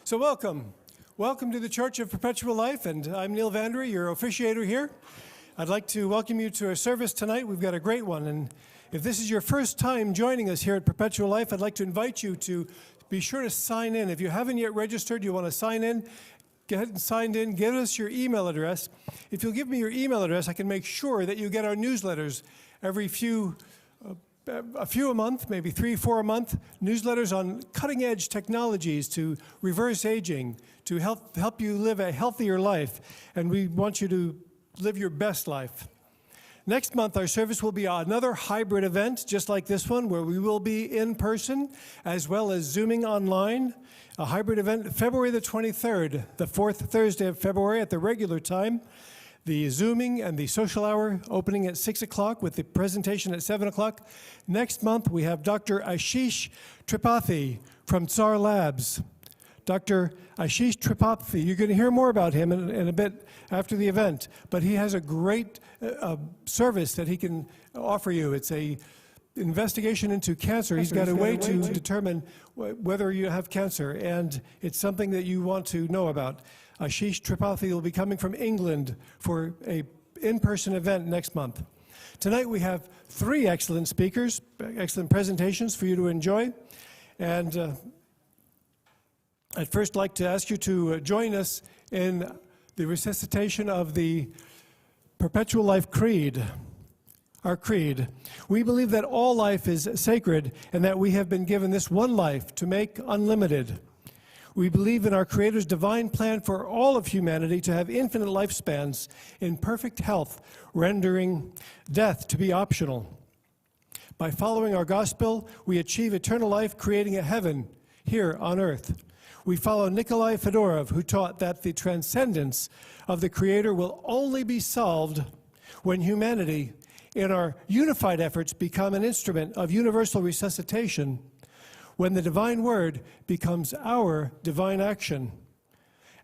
So welcome. Welcome to the Church of Perpetual Life, and I'm Neil Vandry, your officiator here. I'd like to welcome you to our service tonight. We've got a great one, and if this is your first time joining us here at Perpetual Life, I'd like to invite you to be sure to sign in. If you haven't yet registered, you want to sign in, get ahead and sign in, give us your email address. If you'll give me your email address, I can make sure that you get our newsletters every a few a month, maybe 3-4 a month, newsletters on cutting-edge technologies to reverse aging, to help you live a healthier life, and we want you to live your best life. Next month, our service will be another hybrid event, just like this one, where we will be in person, as well as Zooming online. A hybrid event, February the 23rd, the fourth Thursday of February at the regular time. The Zooming and the social hour opening at 6 o'clock with the presentation at 7 o'clock. Next month, we have Dr. Ashish Tripathi from Tsar Labs. Dr. Ashish Tripathi, you're going to hear more about him in a bit after the event, but he has a great service that he can offer you. It's a investigation into cancer. He's got a way to determine whether you have cancer, and it's something that you want to know about. Ashish Tripathi will be coming from England for a in-person event next month. Tonight we have 3 excellent speakers, excellent presentations for you to enjoy. And I'd first like to ask you to join us in the recitation of the Perpetual Life Creed, our creed. We believe that all life is sacred and that we have been given this one life to make unlimited. We believe in our Creator's divine plan for all of humanity to have infinite lifespans in perfect health, rendering death to be optional. By following our gospel, we achieve eternal life, creating a heaven here on earth. We follow Nikolai Fedorov, who taught that the transcendence of the Creator will only be solved when humanity, in our unified efforts, become an instrument of universal resuscitation, when the divine word becomes our divine action.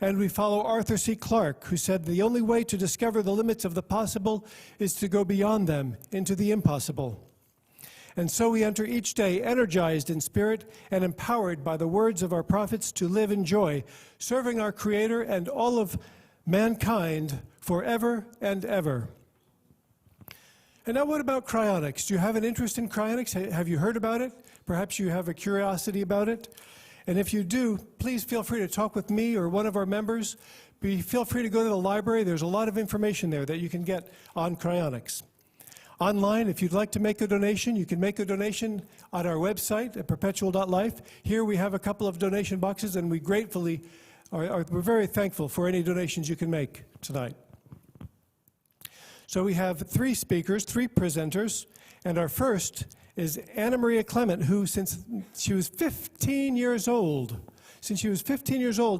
And we follow Arthur C. Clarke, who said the only way to discover the limits of the possible is to go beyond them into the impossible. And so we enter each day energized in spirit and empowered by the words of our prophets to live in joy, serving our Creator and all of mankind forever and ever. And now what about cryonics? Do you have an interest in cryonics? Have you heard about it? Perhaps you have a curiosity about it. And if you do, please feel free to talk with me or one of our members. Feel free to go to the library. There's a lot of information there that you can get on cryonics. Online, if you'd like to make a donation, you can make a donation on our website at perpetual.life. Here we have a couple of donation boxes, and we gratefully we're very thankful for any donations you can make tonight. So we have 3 speakers, 3 presenters, and our first is Ann Clement, who since she was 15 years old,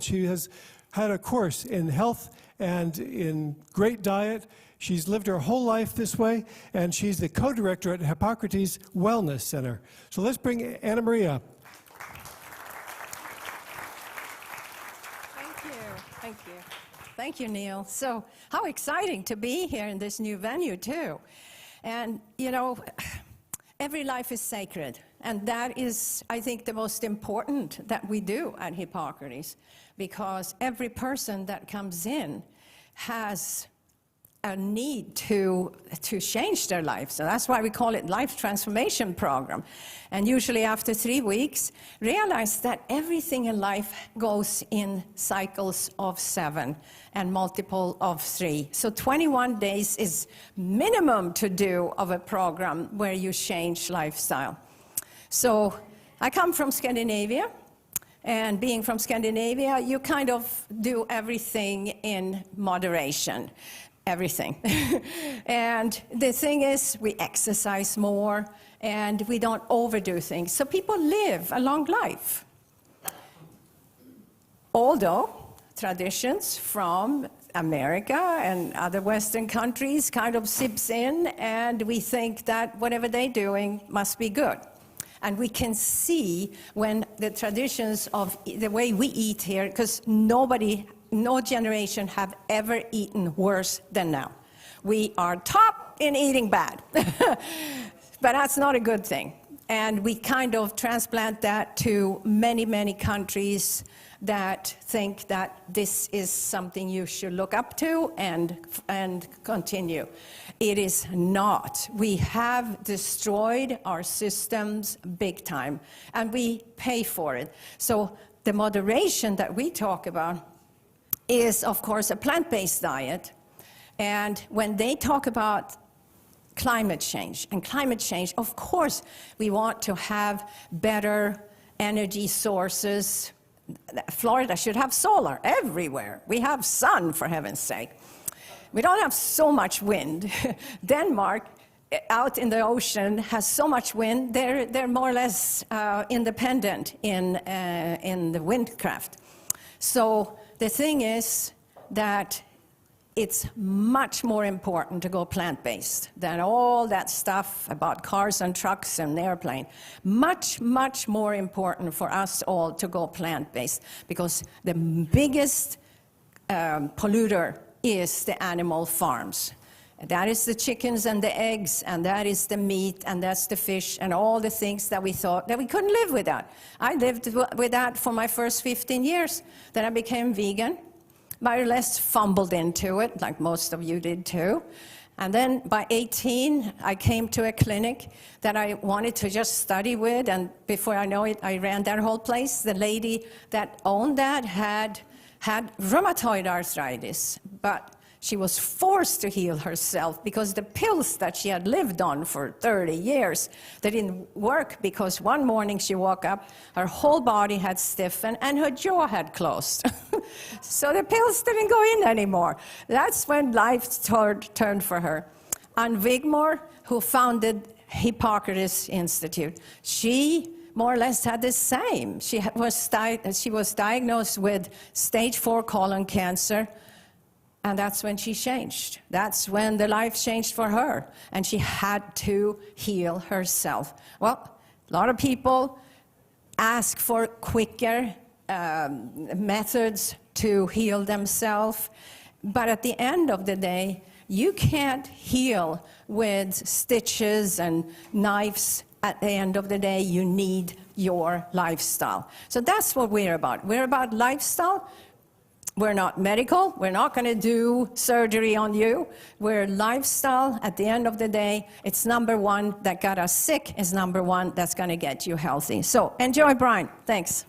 she has had a course in health and in great diet. She's lived her whole life this way, and she's the co-director at Hippocrates Wellness Center. So let's bring Anna Marie up. Thank you, Neil. So how exciting to be here in this new venue, too. And, you know, every life is sacred, and that is, I think, the most important that we do at Hippocrates, because every person that comes in has a need to change their life. So that's why we call it Life Transformation Program. And usually after 3 weeks, realize that everything in life goes in cycles of 7 and multiple of 3. So 21 days is minimum to do of a program where you change lifestyle. So I come from Scandinavia, and being from Scandinavia, you kind of do everything in moderation. Everything. And the thing is, we exercise more and we don't overdo things. So people live a long life. Although traditions from America and other Western countries kind of seeps in, and we think that whatever they're doing must be good. And we can see when the traditions of the way we eat here, because no generation have ever eaten worse than now. We are top in eating bad, but that's not a good thing. And we kind of transplant that to many, many countries that think that this is something you should look up to and continue. It is not. We have destroyed our systems big time, and we pay for it. So the moderation that we talk about is, of course, a plant-based diet. And when they talk about climate change, of course, we want to have better energy sources. Florida should have solar everywhere. We have sun, for heaven's sake. We don't have so much wind. Denmark, out in the ocean, has so much wind. They're more or less independent in the windcraft. So the thing is that it's much more important to go plant-based than all that stuff about cars and trucks and airplane. Much, much more important for us all to go plant-based, because the biggest polluter is the animal farms. That is the chickens and the eggs, and that is the meat, and that's the fish, and all the things that we thought that we couldn't live without. I lived with that for my first 15 years. Then I became vegan. More or less fumbled into it, like most of you did too. And then by 18, I came to a clinic that I wanted to just study with, and before I know it, I ran that whole place. The lady that owned that had rheumatoid arthritis, but she was forced to heal herself because the pills that she had lived on for 30 years, they didn't work, because one morning she woke up, her whole body had stiffened and her jaw had closed. So the pills didn't go in anymore. That's when life turned for her. Ann Wigmore, who founded Hippocrates Institute, she more or less had the same. She was diagnosed with stage 4 colon cancer. And that's when she changed. That's when the life changed for her. And she had to heal herself. Well, a lot of people ask for quicker methods to heal themselves. But at the end of the day, you can't heal with stitches and knives. At the end of the day, you need your lifestyle. So that's what we're about. We're about lifestyle. We're not medical. We're not going to do surgery on you. We're lifestyle. At the end of the day, it's number one that got us sick is number one that's going to get you healthy. So enjoy, Brian. Thanks.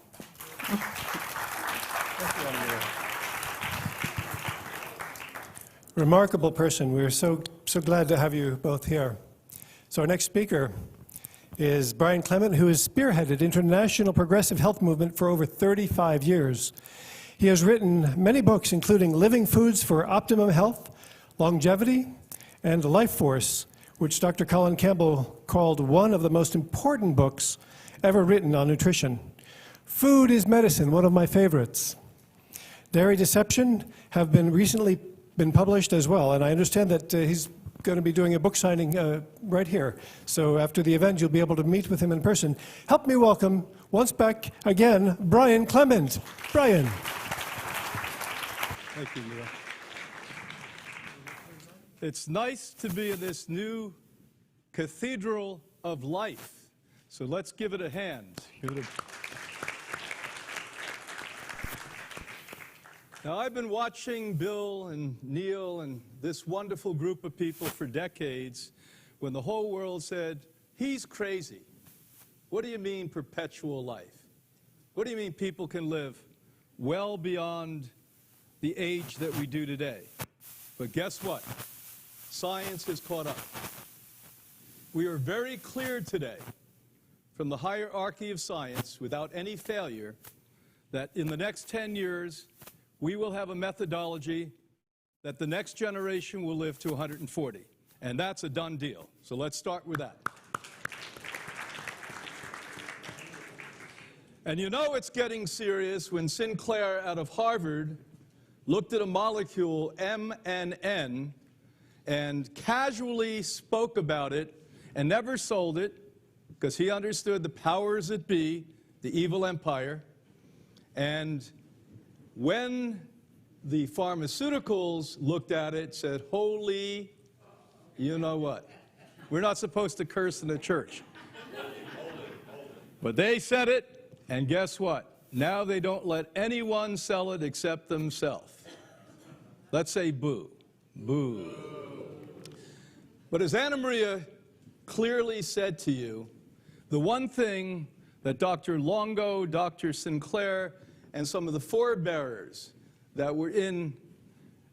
Remarkable person. We're so glad to have you both here. So our next speaker is Brian Clement, who has spearheaded international progressive health movement for over 35 years. He has written many books, including Living Foods for Optimum Health, Longevity, and Lifeforce, which Dr. Colin Campbell called one of the most important books ever written on nutrition. Food is Medicine, one of my favorites. Dairy Deception have recently been published as well, and I understand that he's going to be doing a book signing right here. So after the event, you'll be able to meet with him in person. Help me welcome, once back again, Brian Clement. Brian. Thank you, Neil. It's nice to be in this new cathedral of life. So let's give it a hand. Now, I've been watching Bill and Neil and this wonderful group of people for decades when the whole world said, he's crazy. What do you mean perpetual life? What do you mean people can live well beyond the age that we do today? But guess what? Science has caught up. We are very clear today from the hierarchy of science, without any failure, that in the next 10 years, we will have a methodology that the next generation will live to 140. And that's a done deal. So let's start with that. And you know it's getting serious when Sinclair out of Harvard looked at a molecule, MNN, and casually spoke about it and never sold it because he understood the powers that be, the evil empire. And when the pharmaceuticals looked at it, said, holy, you know what? We're not supposed to curse in the church. But they said it, and guess what? Now they don't let anyone sell it except themselves. Let's say boo. Boo. But as Anna Maria clearly said to you, the one thing that Dr. Longo, Dr. Sinclair, and some of the forebearers that were in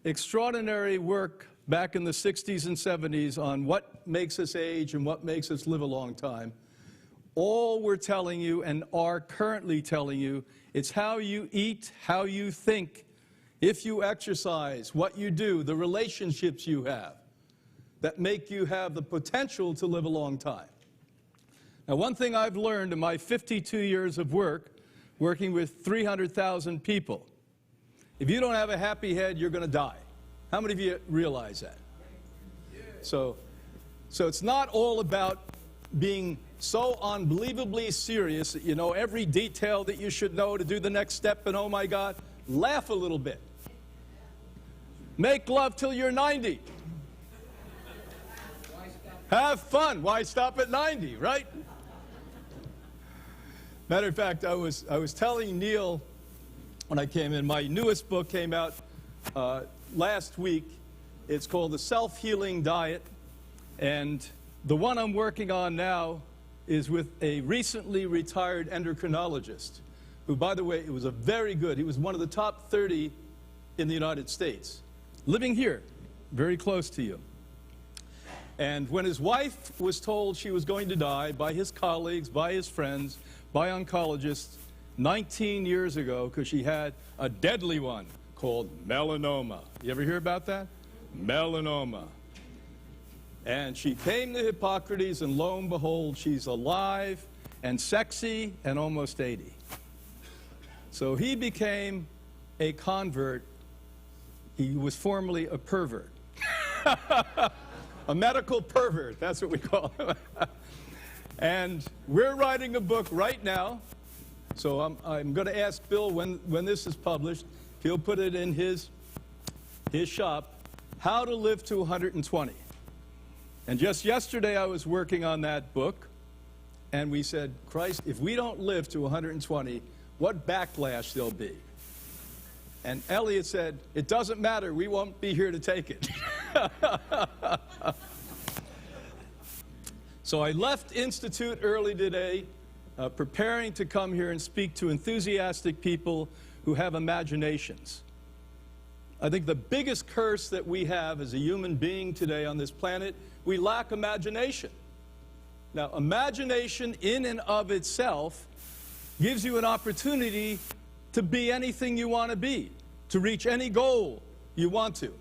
extraordinary work back in the 60s and 70s on what makes us age and what makes us live a long time, all were telling you and are currently telling you, it's how you eat, how you think, if you exercise, what you do, the relationships you have, that make you have the potential to live a long time. Now, one thing I've learned in my 52 years of work, working with 300,000 people, if you don't have a happy head, you're going to die. How many of you realize that? So it's not all about being so unbelievably serious that you know every detail that you should know to do the next step, and oh my God, laugh a little bit. Make love till you're 90. Have fun. Why stop at 90, right? Matter of fact, I was telling Neil when I came in, my newest book came out last week. It's called The Self-Healing Diet, and the one I'm working on now is with a recently retired endocrinologist, who, by the way, it was he was one of the top 30 in the United States, living here, very close to you. And when his wife was told she was going to die by his colleagues, by his friends, by oncologists, 19 years ago, because she had a deadly one called melanoma. You ever hear about that? Melanoma. And she came to Hippocrates, and lo and behold, she's alive and sexy and almost 80. So he became a convert. He was formerly a pervert. A medical pervert, that's what we call him. And we're writing a book right now. So I'm going to ask Bill when this is published, if he'll put it in his shop, How to Live to 120. And just yesterday I was working on that book, and we said, Christ, if we don't live to 120, what backlash there'll be. And Elliot said, it doesn't matter, we won't be here to take it. So I left Institute early today, preparing to come here and speak to enthusiastic people who have imaginations. I think the biggest curse that we have as a human being today on this planet, we lack imagination. Now, imagination in and of itself gives you an opportunity to be anything you want to be, to reach any goal you want to.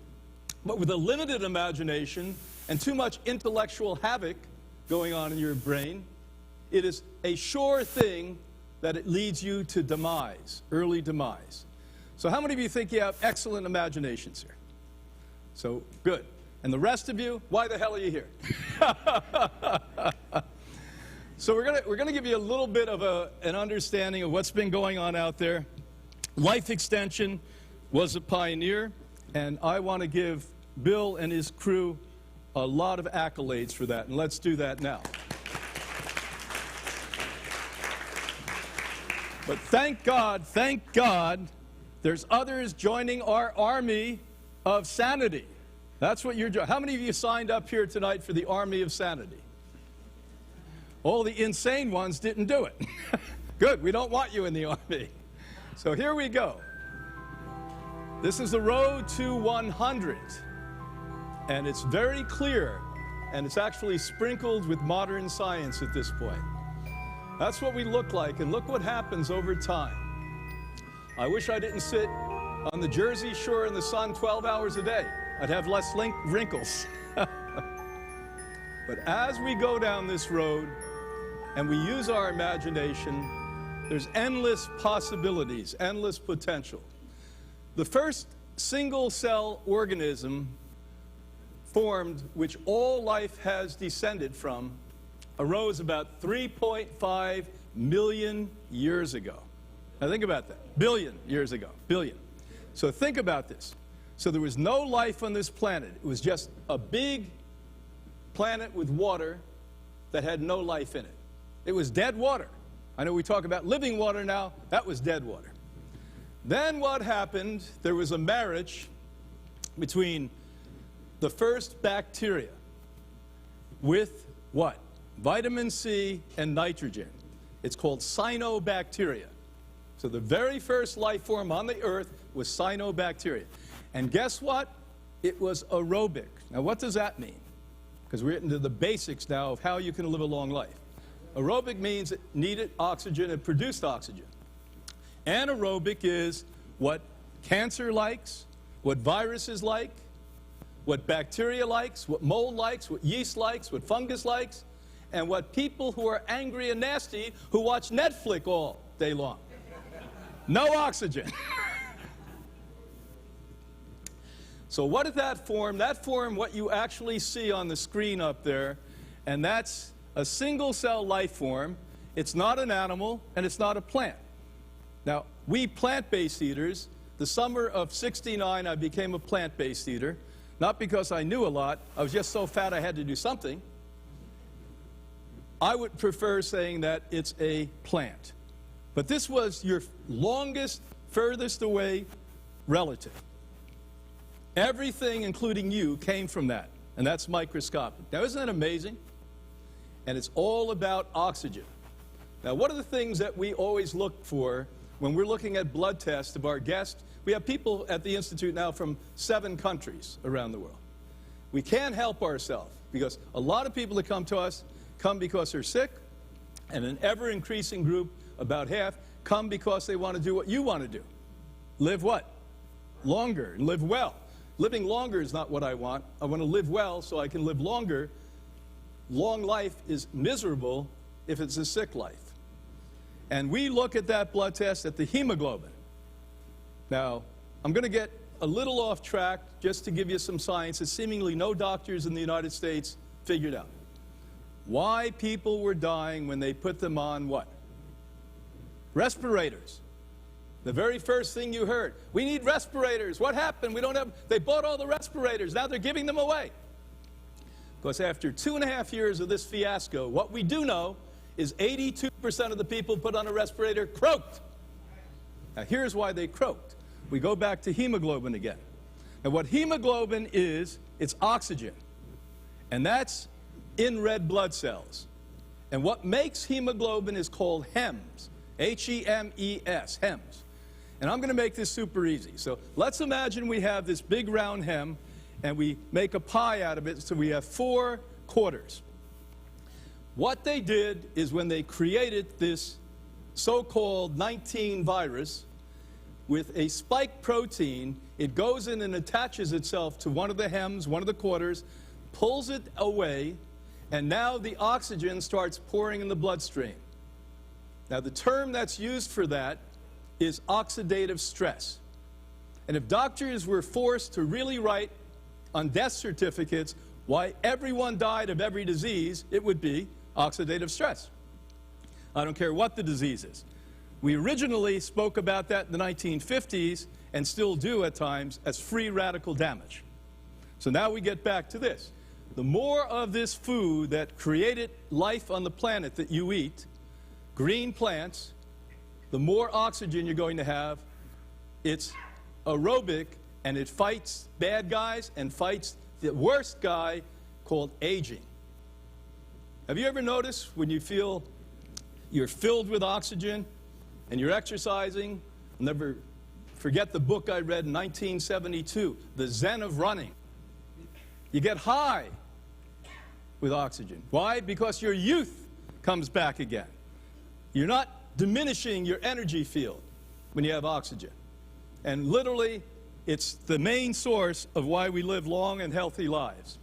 But with a limited imagination and too much intellectual havoc going on in your brain, it is a sure thing that it leads you to demise, early demise. So how many of you think you have excellent imaginations here? So, good. And the rest of you, why the hell are you here? So we're gonna give you a little bit of an understanding of what's been going on out there. Life Extension was a pioneer, and I want to give Bill and his crew a lot of accolades for that, and let's do that now. But thank God, there's others joining our army of sanity. That's what you're doing. How many of you signed up here tonight for the army of sanity? All the insane ones didn't do it. Good, we don't want you in the army. So here we go. This is the road to 100. And it's very clear, and it's actually sprinkled with modern science at this point. That's what we look like, and look what happens over time. I wish I didn't sit on the Jersey Shore in the sun 12 hours a day. I'd have less wrinkles. But as we go down this road and we use our imagination, there's endless possibilities, endless potential. The first single-cell organism formed, which all life has descended from, arose about 3.5 million years ago. Now think about that. Billion years ago. Billion. So think about this. So there was no life on this planet. It was just a big planet with water that had no life in it. It was dead water. I know we talk about living water now. That was dead water. Then what happened, there was a marriage between the first bacteria with what? Vitamin C and nitrogen. It's called cyanobacteria. So the very first life form on the earth was cyanobacteria. And guess what? It was aerobic. Now what does that mean? Because we're into the basics now of how you can live a long life. Aerobic means it needed oxygen, it produced oxygen. Anaerobic is what cancer likes, what viruses like, what bacteria likes, what mold likes, what yeast likes, what fungus likes, and what people who are angry and nasty who watch Netflix all day long. No oxygen. So what did that form? That formed what you actually see on the screen up there, and that's a single-cell life form. It's not an animal, and it's not a plant. Now, we plant-based eaters, the summer of '69, I became a plant-based eater, not because I knew a lot. I was just so fat I had to do something. I would prefer saying that it's a plant. But this was your longest, furthest away relative. Everything, including you, came from that, and that's microscopic. Now, isn't that amazing? And it's all about oxygen. Now, what are the things that we always look for when we're looking at blood tests of our guests? We have people at the Institute now from 7 countries around the world. We can't help ourselves because a lot of people that come to us come because they're sick, and an ever-increasing group, about half, come because they want to do what you want to do. Live what? Longer, and live well. Living longer is not what I want. I want to live well so I can live longer. Long life is miserable if it's a sick life. And we look at that blood test at the hemoglobin. Now, I'm going to get a little off track just to give you some science that seemingly no doctors in the United States figured out. Why people were dying when they put them on what? Respirators. The very first thing you heard, we need respirators. What happened? We don't have, they bought all the respirators. Now they're giving them away. Because after 2.5 years of this fiasco, what we do know is 82% of the people put on a respirator croaked. Now here's why they croaked. We go back to hemoglobin again. And what hemoglobin is, it's oxygen. And that's in red blood cells. And what makes hemoglobin is called HEMS. H-E-M-E-S, HEMS. And I'm going to make this super easy. So let's imagine we have this big round hem, and we make a pie out of it, so we have 4 quarters. What they did is when they created this so-called 19 virus with a spike protein, it goes in and attaches itself to one of the hems, one of the quarters, pulls it away, and now the oxygen starts pouring in the bloodstream. Now the term that's used for that is oxidative stress. And if doctors were forced to really write on death certificates why everyone died of every disease, it would be oxidative stress. I don't care what the disease is. We originally spoke about that in the 1950s and still do at times as free radical damage. So now we get back to this. The more of this food that created life on the planet that you eat, green plants, the more oxygen you're going to have. It's aerobic, and it fights bad guys and fights the worst guy called aging. Have you ever noticed when you feel you're filled with oxygen and you're exercising? I'll never forget the book I read in 1972, The Zen of Running. You get high with oxygen. Why? Because your youth comes back again. You're not diminishing your energy field when you have oxygen. And literally, it's the main source of why we live long and healthy lives.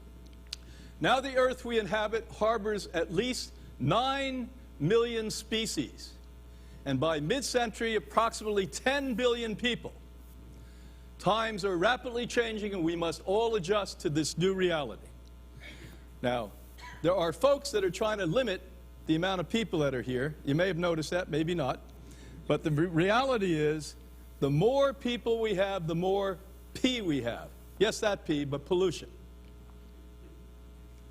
Now the earth we inhabit harbors at least 9 million species. And by mid-century, approximately 10 billion people. Times are rapidly changing, and we must all adjust to this new reality. Now, there are folks that are trying to limit the amount of people that are here. You may have noticed that, maybe not. But the reality is, the more people we have, the more pee we have. Yes, that pee, but pollution.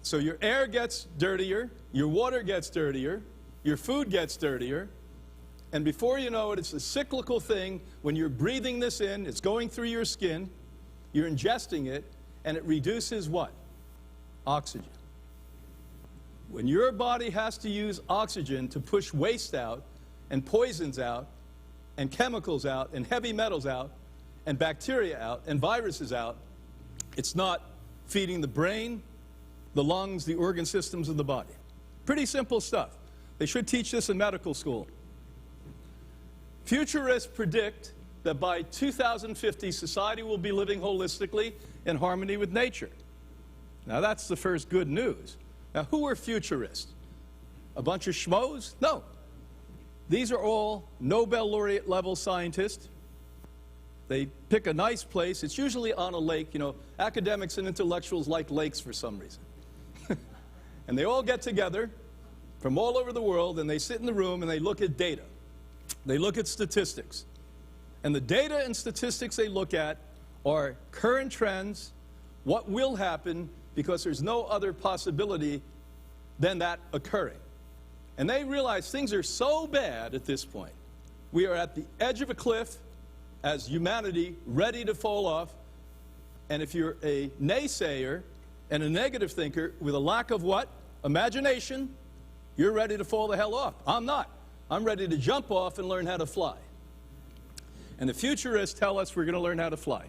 So your air gets dirtier, your water gets dirtier, your food gets dirtier, And before you know it, it's a cyclical thing. When you're breathing this in, it's going through your skin, you're ingesting it, and it reduces what? Oxygen. When your body has to use oxygen to push waste out, and poisons out, and chemicals out, and heavy metals out, and bacteria out, and viruses out, it's not feeding the brain, the lungs, the organ systems of the body. Pretty simple stuff. They should teach this in medical school. Futurists predict that by 2050, society will be living holistically in harmony with nature. Now, that's the first good news. Now, who are futurists? A bunch of schmoes? No. These are all Nobel laureate level scientists. They pick a nice place. It's usually on a lake. You know, academics and intellectuals like lakes for some reason. And they all get together from all over the world, and they sit in the room and they look at data. They look at statistics. And the data and statistics they look at are current trends, what will happen, because there's no other possibility than that occurring. And they realize things are so bad at this point. We are at the edge of a cliff as humanity, ready to fall off. And if you're a naysayer and a negative thinker with a lack of what? Imagination, you're ready to fall the hell off. I'm not. I'm ready to jump off and learn how to fly. And the futurists tell us we're going to learn how to fly.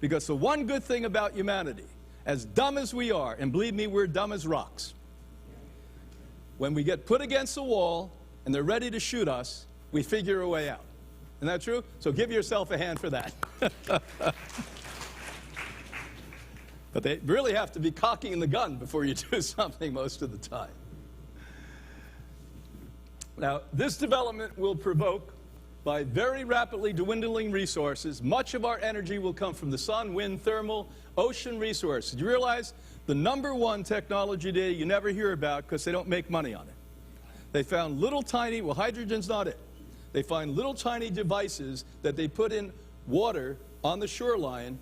Because the one good thing about humanity, as dumb as we are, and believe me, we're dumb as rocks, when we get put against the wall and they're ready to shoot us, we figure a way out. Isn't that true? So give yourself a hand for that. But they really have to be cocking the gun before you do something most of the time. Now, this development will provoke, by very rapidly dwindling resources, much of our energy will come from the sun, wind, thermal, ocean resources. Do you realize the #1 technology today you never hear about because they don't make money on it? They found little tiny, well, hydrogen's not it. They find little tiny devices that they put in water on the shoreline,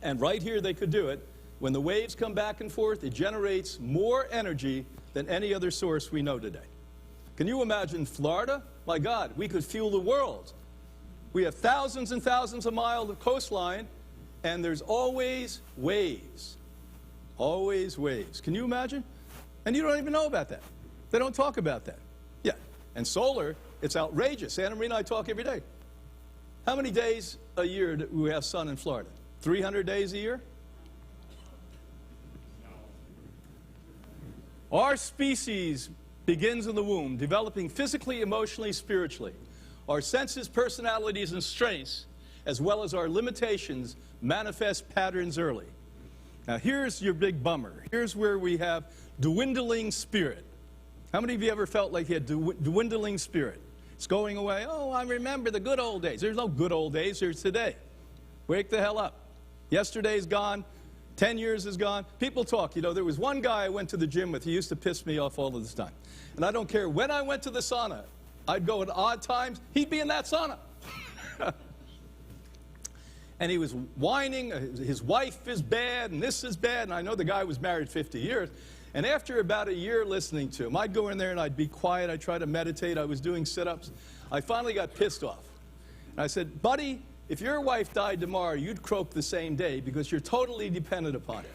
and right here they could do it. When the waves come back and forth, it generates more energy than any other source we know today. Can you imagine Florida? My God, we could fuel the world. We have thousands and thousands of miles of coastline, and there's always waves. Always waves. Can you imagine? And you don't even know about that. They don't talk about that. Yeah. And solar, it's outrageous. Anna Marie and I talk every day. How many days a year do we have sun in Florida? 300 days a year? Our species begins in the womb, developing physically, emotionally, spiritually. Our senses, personalities, and strengths, as well as our limitations, manifest patterns early. Now, here's your big bummer. Here's where we have dwindling spirit. How many of you ever felt like you had dwindling spirit? It's going away. Oh, I remember the good old days. There's no good old days. There's today. Wake the hell up. Yesterday's gone. 10 years is gone. People talk. You know, there was one guy I went to the gym with. He used to piss me off all of this time. And I don't care. When I went to the sauna, I'd go at odd times. He'd be in that sauna. And he was whining. His wife is bad, and this is bad. And I know the guy was married 50 years. And after about a year listening to him, I'd go in there and I'd be quiet. I'd try to meditate. I was doing sit-ups. I finally got pissed off. And I said, buddy, if your wife died tomorrow, you'd croak the same day because you're totally dependent upon it.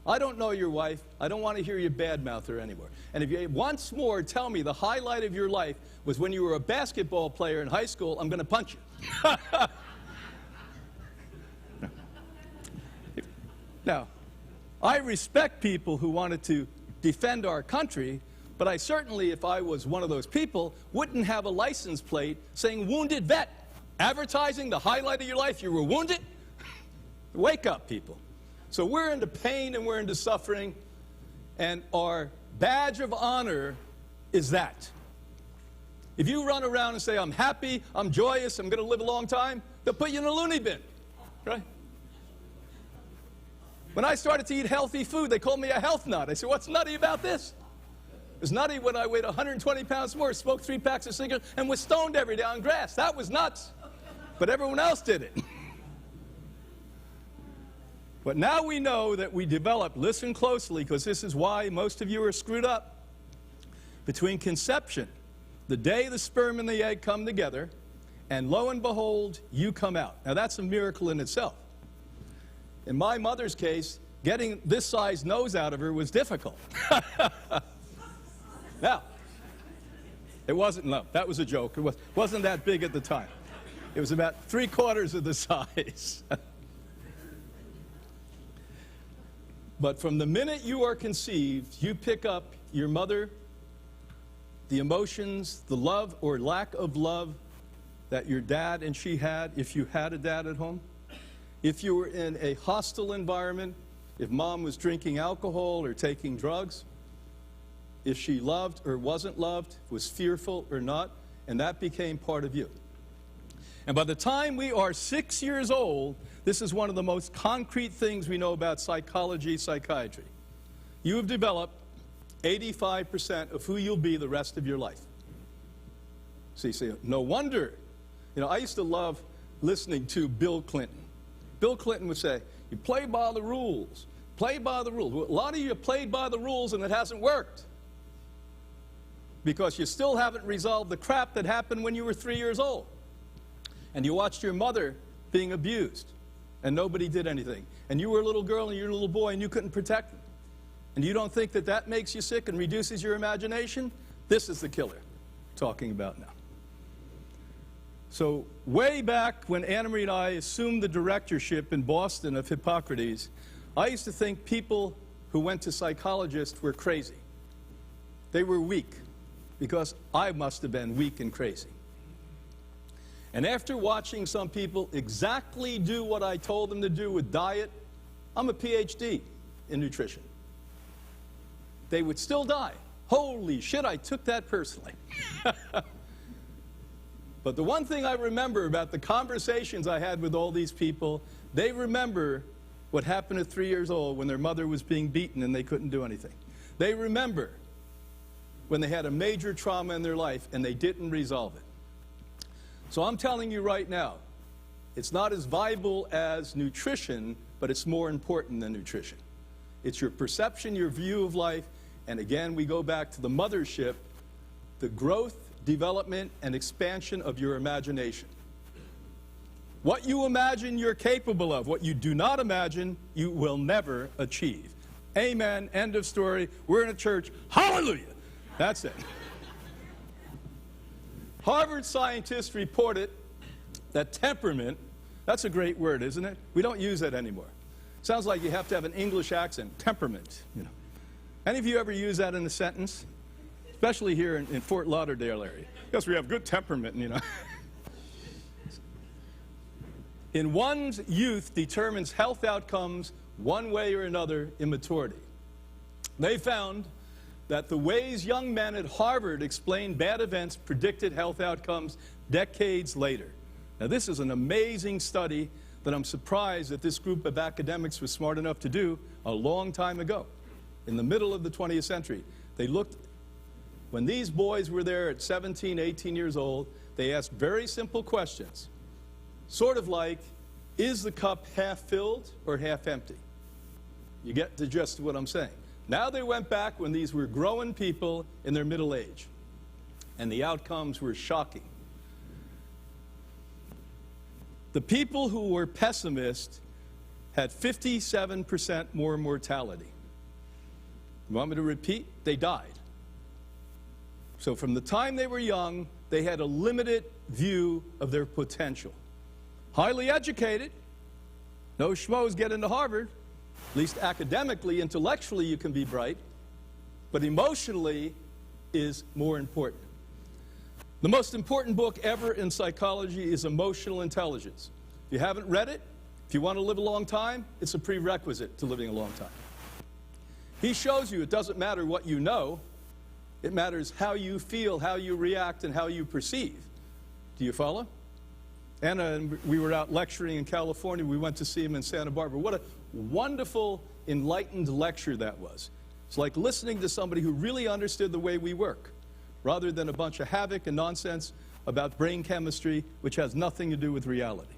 I don't know your wife. I don't want to hear you badmouth her anymore. And if you once more tell me the highlight of your life was when you were a basketball player in high school, I'm going to punch you. Now, I respect people who wanted to defend our country, but I certainly, if I was one of those people, wouldn't have a license plate saying wounded vet. Advertising the highlight of your life, you were wounded? Wake up, people. So we're into pain and we're into suffering, and our badge of honor is that. If you run around and say, I'm happy, I'm joyous, I'm going to live a long time, they'll put you in a loony bin, right? When I started to eat healthy food, they called me a health nut. I said, what's nutty about this? It was nutty when I weighed 120 pounds more, smoked 3 packs of cigarettes, and was stoned every day on grass. That was nuts. But everyone else did it. But now we know that we developed, listen closely, because this is why most of you are screwed up. Between conception the day the sperm and the egg come together, and lo and behold, you come out. Now that's a miracle in itself. In my mother's case, getting this size nose out of her was difficult. Now, it wasn't, no, that was a joke. It wasn't that big at the time. It was about 3/4 of the size. But from the minute you are conceived, you pick up your mother, the emotions, the love or lack of love that your dad and she had, if you had a dad at home. If you were in a hostile environment, if mom was drinking alcohol or taking drugs, if she loved or wasn't loved, was fearful or not, and that became part of you. And by the time we are 6 years old, this is one of the most concrete things we know about psychology, psychiatry. You have developed 85% of who you'll be the rest of your life. See, no wonder. You know, I used to love listening to Bill Clinton. Bill Clinton would say, you play by the rules. Play by the rules. Well, a lot of you have played by the rules and it hasn't worked. Because you still haven't resolved the crap that happened when you were 3 years old. And you watched your mother being abused, and nobody did anything. And you were a little girl and you were a little boy and you couldn't protect them. And you don't think that that makes you sick and reduces your imagination? This is the killer I'm talking about now. So way back when Anna Marie and I assumed the directorship in Boston of Hippocrates, I used to think people who went to psychologists were crazy. They were weak, because I must have been weak and crazy. And after watching some people exactly do what I told them to do with diet, I'm a Ph.D. in nutrition. They would still die. Holy shit, I took that personally. But the one thing I remember about the conversations I had with all these people, they remember what happened at 3 years old when their mother was being beaten and they couldn't do anything. They remember when they had a major trauma in their life and they didn't resolve it. So I'm telling you right now, it's not as viable as nutrition, but it's more important than nutrition. It's your perception, your view of life, and again, we go back to the mothership, the growth, development, and expansion of your imagination. What you imagine you're capable of, what you do not imagine, you will never achieve. Amen, end of story. We're in a church, hallelujah. That's it. Harvard scientists reported that temperament, that's a great word, isn't it? We don't use that anymore. Sounds like you have to have an English accent, temperament, you know. Any of you ever use that in a sentence? Especially here in Fort Lauderdale area. Yes, we have good temperament, you know. In one's youth determines health outcomes one way or another in maturity. They found that the ways young men at Harvard explained bad events predicted health outcomes decades later. Now, this is an amazing study that I'm surprised that this group of academics was smart enough to do a long time ago, in the middle of the 20th century. They looked, when these boys were there at 17, 18 years old, they asked very simple questions, sort of like, is the cup half filled or half empty? You get the gist of what I'm saying. Now they went back when these were grown people in their middle age, and the outcomes were shocking. The people who were pessimists had 57% more mortality. You want me to repeat? They died. So from the time they were young, they had a limited view of their potential. Highly educated, no schmoes get into Harvard. At least academically, intellectually, you can be bright, but emotionally is more important. The most important book ever in psychology is Emotional Intelligence. If you haven't read it, if you want to live a long time, it's a prerequisite to living a long time. He shows you it doesn't matter what you know, it matters how you feel, how you react, and how you perceive. Do you follow? Anna and we were out lecturing in California. We went to see him in Santa Barbara. What a wonderful, enlightened lecture that was. It's like listening to somebody who really understood the way we work, rather than a bunch of havoc and nonsense about brain chemistry, which has nothing to do with reality.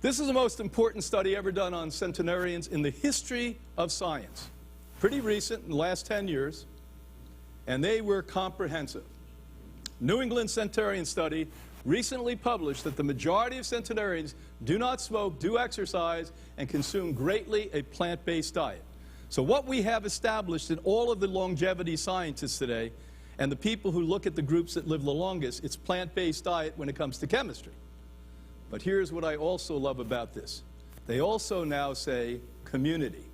This is the most important study ever done on centenarians in the history of science. Pretty recent, in the last 10 years. and they were comprehensive. New England Centenarian study recently published that the majority of centenarians do not smoke, do exercise, and consume greatly a plant-based diet. So what we have established in all of the longevity scientists today, and the people who look at the groups that live the longest, it's plant-based diet when it comes to chemistry. But here's what I also love about this. They also now say community.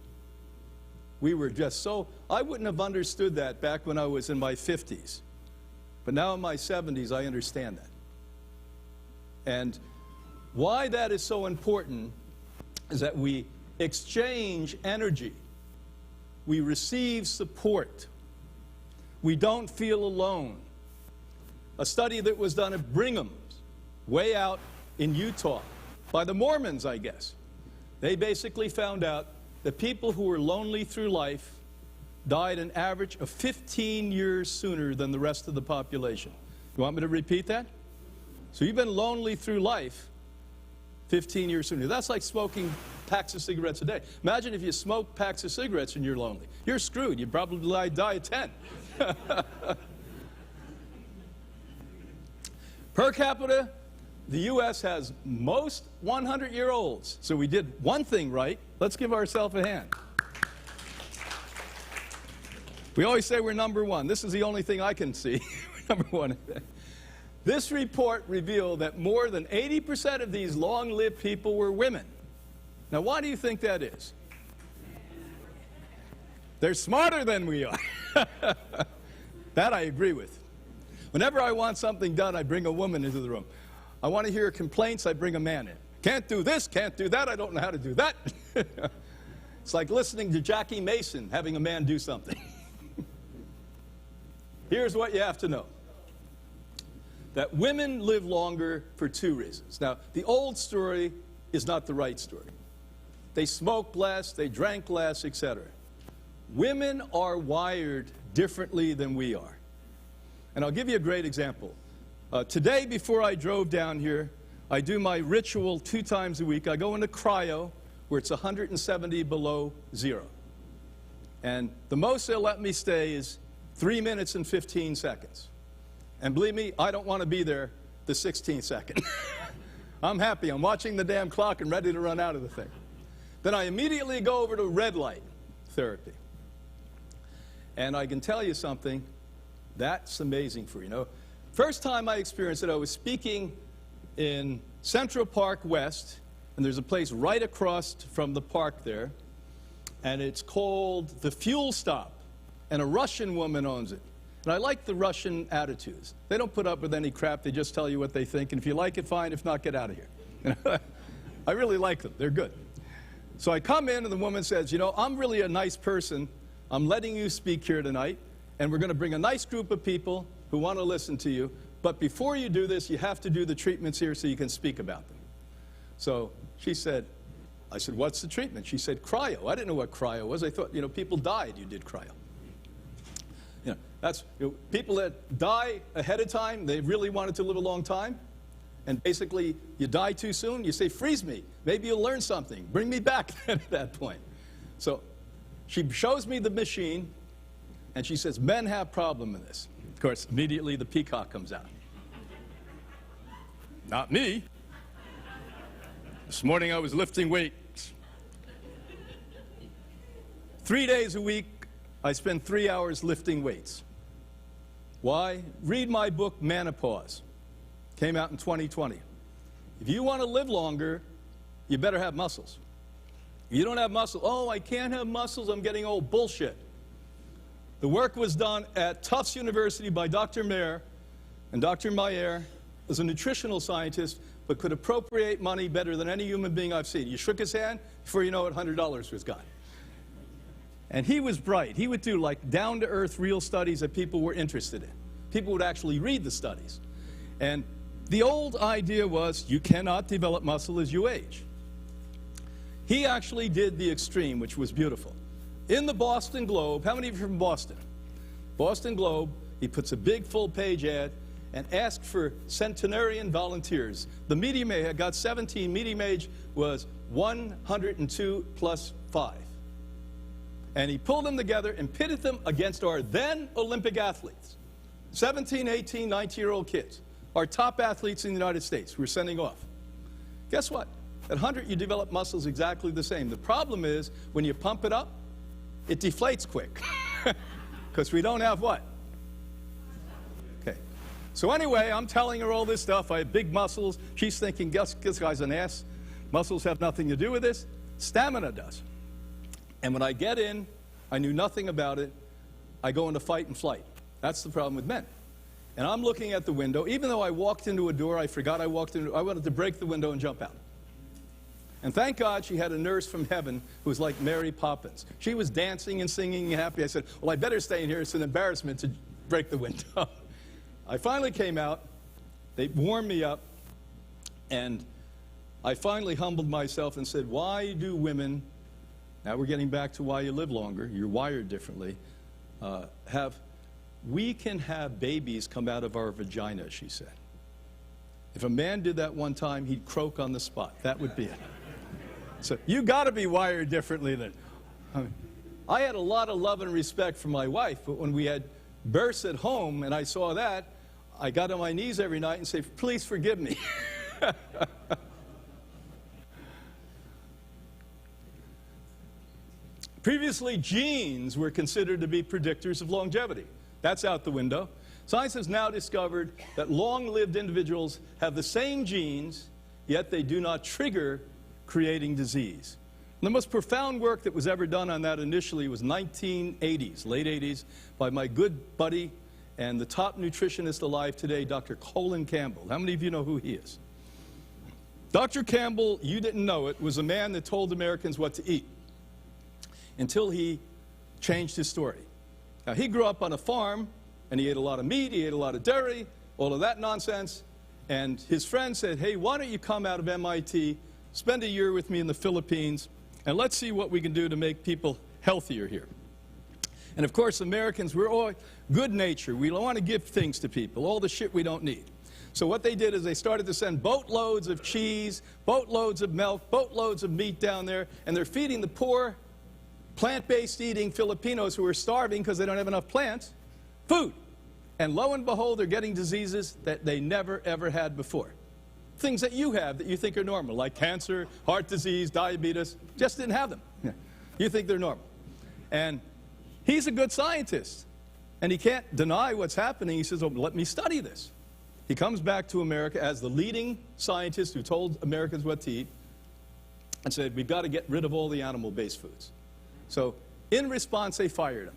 We were just so, I wouldn't have understood that back when I was in my 50s. But now in my 70s, I understand that. And why that is so important is that we exchange energy. We receive support. We don't feel alone. A study that was done at Brigham, way out in Utah, by the Mormons, I guess. They basically found out that people who were lonely through life died an average of 15 years sooner than the rest of the population. You want me to repeat that? So you've been lonely through life 15 years sooner. That's like smoking packs of cigarettes a day. Imagine if you smoke packs of cigarettes and you're lonely. You're screwed. You'd probably die at 10. Per capita, the U.S. has most 100-year-olds. So we did one thing right. Let's give ourselves a hand. We always say we're number one. This is the only thing I can see. We're number one. This report revealed that more than 80% of these long-lived people were women. Now, why do you think that is? They're smarter than we are. That I agree with. Whenever I want something done, I bring a woman into the room. I want to hear complaints, I bring a man in. Can't do this, can't do that, I don't know how to do that. It's like listening to Jackie Mason, having a man do something. Here's what you have to know. That women live longer for two reasons. Now, the old story is not the right story. They smoked less, they drank less, etc. Women are wired differently than we are. And I'll give you a great example. Today, before I drove down here, I do my ritual 2 times a week. I go into cryo, where it's 170 below zero. And the most they'll let me stay is 3 minutes and 15 seconds. And believe me, I don't want to be there the 16th second. I'm happy. I'm watching the damn clock and ready to run out of the thing. Then I immediately go over to red light therapy. And I can tell you something, that's amazing for you. First time I experienced it, I was speaking in Central Park West, and there's a place right across from the park there, and it's called the Fuel Stop, and a Russian woman owns it. And I like the Russian attitudes. They don't put up with any crap, they just tell you what they think, and if you like it, fine, if not, get out of here. I really like them, they're good. So I come in and the woman says, I'm really a nice person, I'm letting you speak here tonight, and we're going to bring a nice group of people who want to listen to you, but before you do this, you have to do the treatments here so you can speak about them. So she said, I said, what's the treatment? She said, cryo. I didn't know what cryo was. I thought, people died, you did cryo. That's people that die ahead of time, they really wanted to live a long time, and basically you die too soon, you say, freeze me. Maybe you'll learn something. Bring me back at that point. So she shows me the machine, and she says, men have problem in this. Of course, immediately the peacock comes out. Not me. This morning I was lifting weights. 3 days a week, I spend 3 hours lifting weights. Why? Read my book, Menopause. Came out in 2020. If you want to live longer, you better have muscles. If you don't have muscle, oh, I can't have muscles, I'm getting old. Bullshit. The work was done at Tufts University by Dr. Mayer, and Dr. Mayer is a nutritional scientist, but could appropriate money better than any human being I've seen. You shook his hand, before you know it, $100 was gone. And he was bright. He would do like down-to-earth real studies that people were interested in. People would actually read the studies. And the old idea was you cannot develop muscle as you age. He actually did the extreme, which was beautiful. In the Boston Globe, how many of you are from Boston? Boston Globe, he puts a big full-page ad and asked for centenarian volunteers. The median age, I got 17, median age was 102 plus 5. And he pulled them together and pitted them against our then Olympic athletes. 17, 18, 19-year-old kids. Our top athletes in the United States we're sending off. Guess what? At 100, you develop muscles exactly the same. The problem is, when you pump it up, it deflates quick. Because we don't have what? Okay. So anyway, I'm telling her all this stuff. I have big muscles. She's thinking, this guy's an ass. Muscles have nothing to do with this. Stamina does. And when I get in, I knew nothing about it. I go into fight and flight. That's the problem with men. And I'm looking at the window. Even though I walked into a door, I forgot I wanted to break the window and jump out. And thank God she had a nurse from heaven who was like Mary Poppins. She was dancing and singing and happy. I said, well, I better stay in here. It's an embarrassment to break the window. I finally came out. They warmed me up. And I finally humbled myself and said, why do women, now we're getting back to why you live longer, you're wired differently, we can have babies come out of our vagina, she said. If a man did that one time, he'd croak on the spot. That would be it. So you got to be wired differently than. I had a lot of love and respect for my wife, but when we had births at home and I saw that, I got on my knees every night and said, please forgive me. Previously, genes were considered to be predictors of longevity. That's out the window. Science has now discovered that long-lived individuals have the same genes, yet they do not trigger creating disease. And the most profound work that was ever done on that initially was 1980s, late 80s, by my good buddy and the top nutritionist alive today, Dr. Colin Campbell. How many of you know who he is? Dr. Campbell, you didn't know it, was a man that told Americans what to eat until he changed his story. Now, he grew up on a farm, and he ate a lot of meat, he ate a lot of dairy, all of that nonsense. And his friend said, hey, why don't you come out of MIT, spend a year with me in the Philippines, and let's see what we can do to make people healthier here. And of course, Americans, we're all good nature. We don't want to give things to people, all the shit we don't need. So what they did is they started to send boatloads of cheese, boatloads of milk, boatloads of meat down there, and they're feeding the poor, plant-based eating Filipinos who are starving because they don't have enough plants, food. And lo and behold, they're getting diseases that they never, ever had before. Things that you have that you think are normal, like cancer, heart disease, diabetes, just didn't have them. You think they're normal. And he's a good scientist, and he can't deny what's happening. He says, oh, let me study this. He comes back to America as the leading scientist who told Americans what to eat and said, we've got to get rid of all the animal-based foods. So in response, they fired him.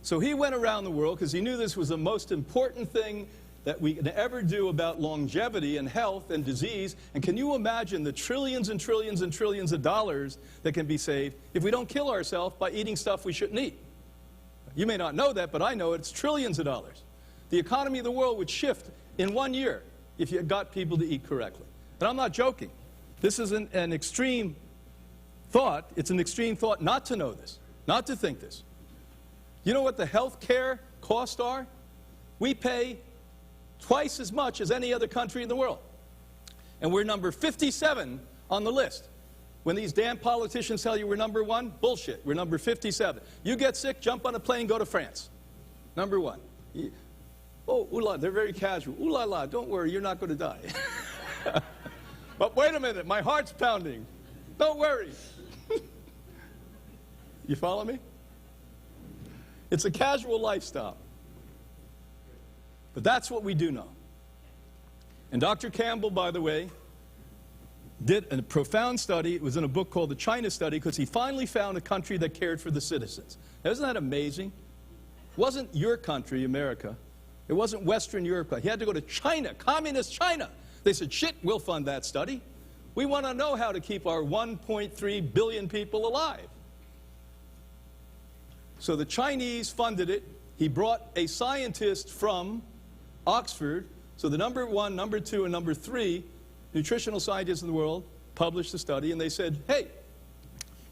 So he went around the world because he knew this was the most important thing that we can ever do about longevity and health and disease. And can you imagine the trillions and trillions and trillions of dollars that can be saved if we don't kill ourselves by eating stuff we shouldn't eat? You may not know that, but I know it's trillions of dollars. The economy of the world would shift in 1 year if you got people to eat correctly. And I'm not joking. This isn't an extreme thought. It's an extreme thought not to know this, not to think this. You know what the health care costs are? We pay twice as much as any other country in the world. And we're number 57 on the list. When these damn politicians tell you we're number 1, bullshit. We're number 57. You get sick, jump on a plane, go to France. Number 1. Oh, ooh la, they're very casual. Ooh la la, don't worry, you're not going to die. But wait a minute, my heart's pounding. Don't worry. You follow me? It's a casual lifestyle. But that's what we do know. And Dr. Campbell, by the way, did a profound study. It was in a book called The China Study because he finally found a country that cared for the citizens. Now, isn't that amazing? It wasn't your country, America. It wasn't Western Europe. He had to go to China, communist China. They said, shit, we'll fund that study. We want to know how to keep our 1.3 billion people alive. So the Chinese funded it. He brought a scientist from Oxford. So the number 1, number 2, and number 3 nutritional scientists in the world published the study, and they said, hey,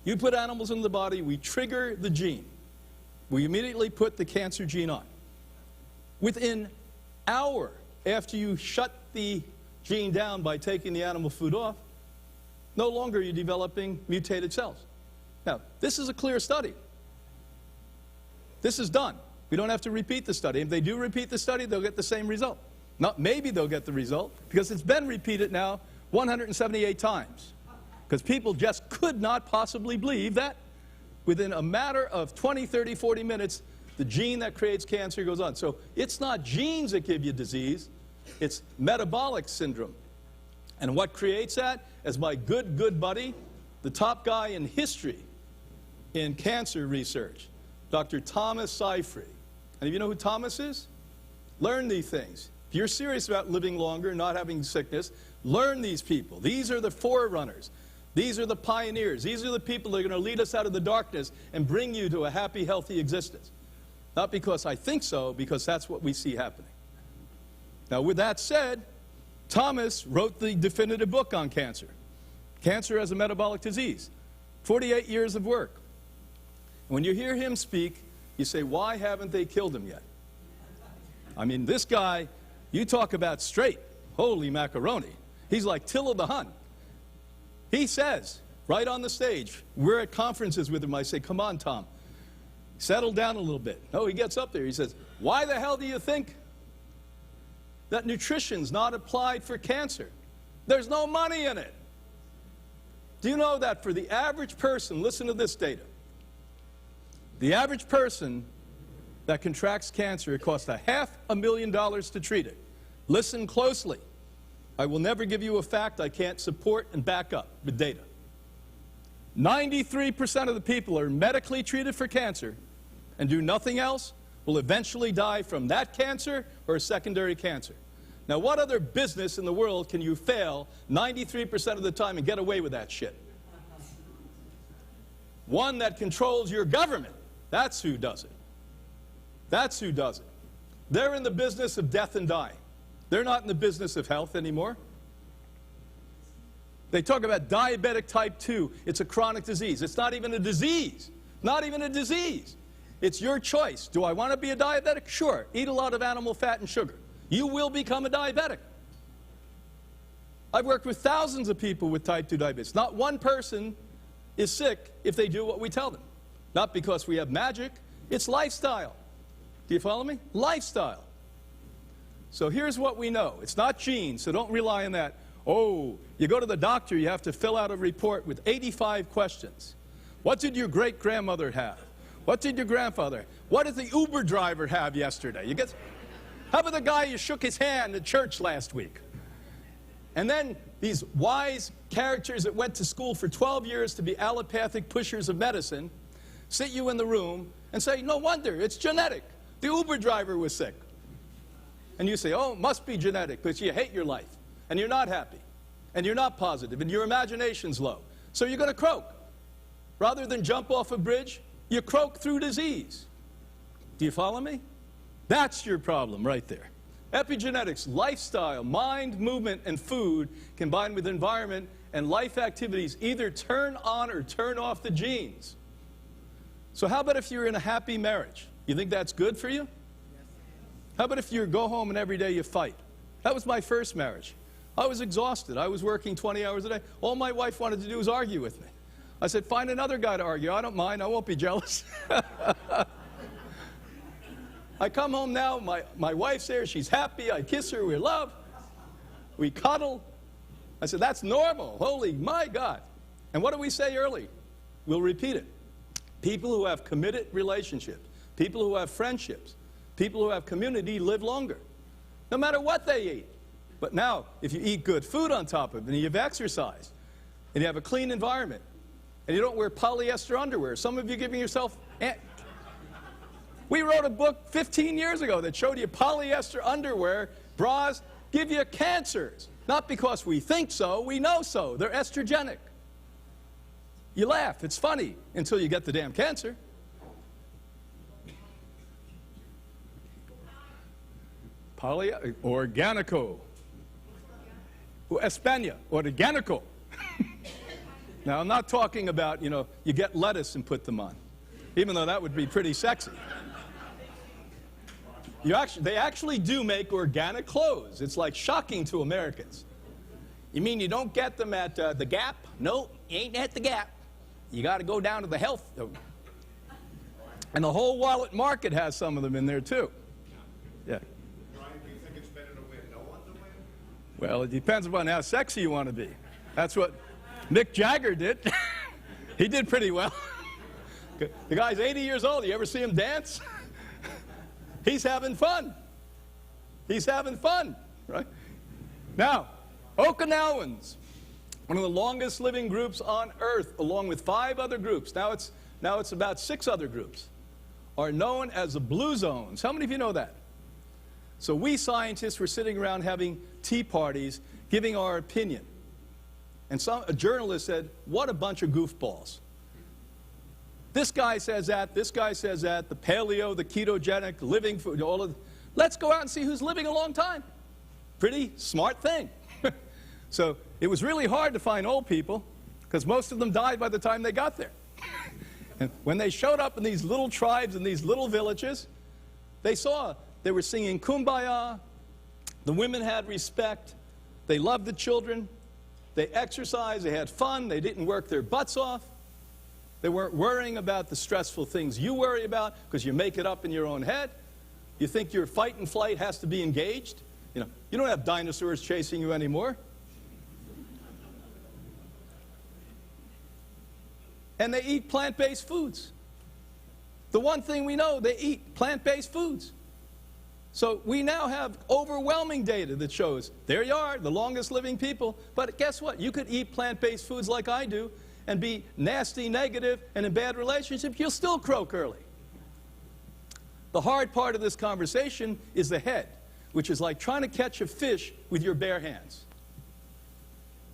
you put animals in the body, we trigger the gene. We immediately put the cancer gene on. Within an hour after you shut the gene down by taking the animal food off, no longer are you developing mutated cells. Now, this is a clear study. This is done. We don't have to repeat the study. If they do repeat the study, they'll get the same result. Not maybe they'll get the result, because it's been repeated now 178 times. Because people just could not possibly believe that within a matter of 20, 30, 40 minutes, the gene that creates cancer goes on. So it's not genes that give you disease, it's metabolic syndrome. And what creates that? As my good buddy, the top guy in history in cancer research, Dr. Thomas Seyfried. And you know who Thomas is? Learn these things. If you're serious about living longer, not having sickness, learn these people. These are the forerunners. These are the pioneers. These are the people that are going to lead us out of the darkness and bring you to a happy, healthy existence. Not because I think so, because that's what we see happening. Now, with that said, Thomas wrote the definitive book on cancer. Cancer as a metabolic disease. 48 years of work. When you hear him speak, you say, why haven't they killed him yet? I mean, this guy, you talk about straight. Holy macaroni. He's like Attila the Hun. He says, right on the stage, we're at conferences with him, I say, come on, Tom, settle down a little bit. No, he gets up there, he says, why the hell do you think that nutrition's not applied for cancer? There's no money in it. Do you know that for the average person, listen to this data, the average person that contracts cancer, it costs $500,000 to treat it. Listen closely. I will never give you a fact I can't support and back up with data. 93% of the people who are medically treated for cancer and do nothing else will eventually die from that cancer or a secondary cancer. Now, what other business in the world can you fail 93% of the time and get away with that shit? One that controls your government. That's who does it. That's who does it. They're in the business of death and dying. They're not in the business of health anymore. They talk about diabetic type 2. It's a chronic disease. It's not even a disease. Not even a disease. It's your choice. Do I want to be a diabetic? Sure. Eat a lot of animal fat and sugar. You will become a diabetic. I've worked with thousands of people with type 2 diabetes. Not one person is sick if they do what we tell them. Not because we have magic. It's lifestyle. Do you follow me? Lifestyle. So here's what we know. It's not genes, so don't rely on that. Oh, you go to the doctor, you have to fill out a report with 85 questions. What did your great-grandmother have? What did your grandfather have? What did the Uber driver have yesterday? How about the guy you shook his hand at church last week? And then these wise characters that went to school for 12 years to be allopathic pushers of medicine sit you in the room and say, no wonder, it's genetic. The Uber driver was sick. And you say, oh, it must be genetic, because you hate your life, and you're not happy, and you're not positive, and your imagination's low. So you're going to croak. Rather than jump off a bridge, you croak through disease. Do you follow me? That's your problem right there. Epigenetics, lifestyle, mind, movement, and food combined with environment and life activities either turn on or turn off the genes. So how about if you're in a happy marriage? You think that's good for you? How about if you go home and every day you fight? That was my first marriage. I was exhausted. I was working 20 hours a day. All my wife wanted to do was argue with me. I said, find another guy to argue. I don't mind. I won't be jealous. I come home now. My wife's there. She's happy. I kiss her. We love. We cuddle. I said, that's normal. Holy my God. And what did we say early? We'll repeat it. People who have committed relationships, people who have friendships, people who have community live longer, no matter what they eat. But now, if you eat good food on top of it, and you have exercise, and you have a clean environment, and you don't wear polyester underwear, some of you giving yourself... We wrote a book 15 years ago that showed you polyester underwear, bras, give you cancers. Not because we think so, we know so. They're estrogenic. You laugh, it's funny, until you get the damn cancer. Organico. España, organico. Now, I'm not talking about, you get lettuce and put them on, even though that would be pretty sexy. They actually do make organic clothes. It's like shocking to Americans. You mean you don't get them at the Gap? No, ain't at the Gap. you got to go down to the health. And the whole wallet market has some of them in there, too. Yeah. Brian, do you think it's better to win no one than win? Well, it depends upon how sexy you want to be. That's what Mick Jagger did. He did pretty well. The guy's 80 years old. You ever see him dance? He's having fun. He's having fun, right? Now, Okinawans, one of the longest living groups on Earth, along with 5 other groups. Now it's about 6 other groups, are known as the Blue Zones. How many of you know that? So we scientists were sitting around having tea parties, giving our opinion. And a journalist said, what a bunch of goofballs. This guy says that, this guy says that, the paleo, the ketogenic, living food, all of. Let's go out and see who's living a long time. Pretty smart thing. So it was really hard to find old people, because most of them died by the time they got there. And when they showed up in these little tribes, in these little villages, they were singing Kumbaya, the women had respect, they loved the children, they exercised, they had fun, they didn't work their butts off. They weren't worrying about the stressful things you worry about, because you make it up in your own head. You think your fight and flight has to be engaged. You don't have dinosaurs chasing you anymore. And they eat plant-based foods. The one thing we know, they eat plant-based foods. So we now have overwhelming data that shows, there you are, the longest living people. But guess what? You could eat plant-based foods like I do and be nasty, negative, and in bad relationships, you'll still croak early. The hard part of this conversation is the head, which is like trying to catch a fish with your bare hands.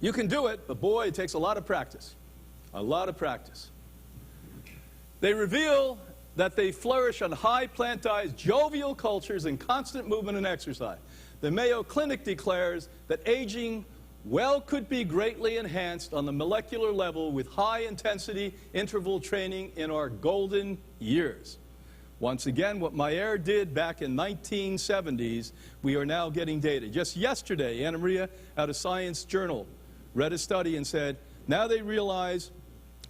You can do it, but boy, it takes a lot of practice. A lot of practice. They reveal that they flourish on high plantized, jovial cultures and constant movement and exercise. The Mayo Clinic declares that aging could be greatly enhanced on the molecular level with high-intensity interval training in our golden years. Once again, what Mayer did back in 1970s, we are now getting data. Just yesterday, Anna Maria, out of Science Journal, read a study and said, now they realize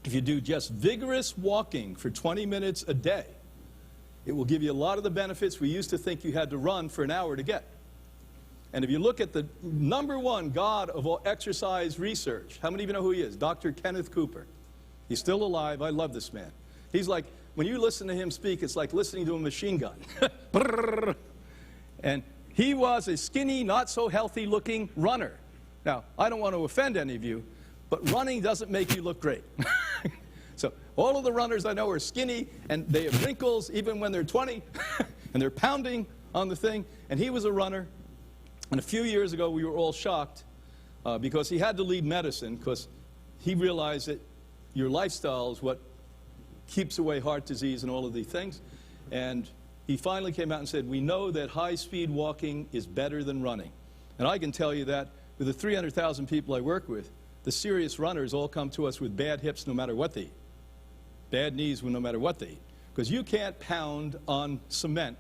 if you do just vigorous walking for 20 minutes a day, it will give you a lot of the benefits we used to think you had to run for an hour to get. And if you look at the #1 god of all exercise research, how many of you know who he is? Dr. Kenneth Cooper. He's still alive. I love this man. He's like, when you listen to him speak, it's like listening to a machine gun. And he was a skinny, not so healthy looking runner. Now, I don't want to offend any of you, but running doesn't make you look great. So all of the runners I know are skinny, and they have wrinkles even when they're 20, and they're pounding on the thing. And he was a runner. And a few years ago, we were all shocked because he had to leave medicine, because he realized that your lifestyle is what keeps away heart disease and all of these things. And he finally came out and said, we know that high-speed walking is better than running. And I can tell you that with the 300,000 people I work with, the serious runners all come to us with bad hips no matter what they eat. Bad knees no matter what they eat. Because you can't pound on cement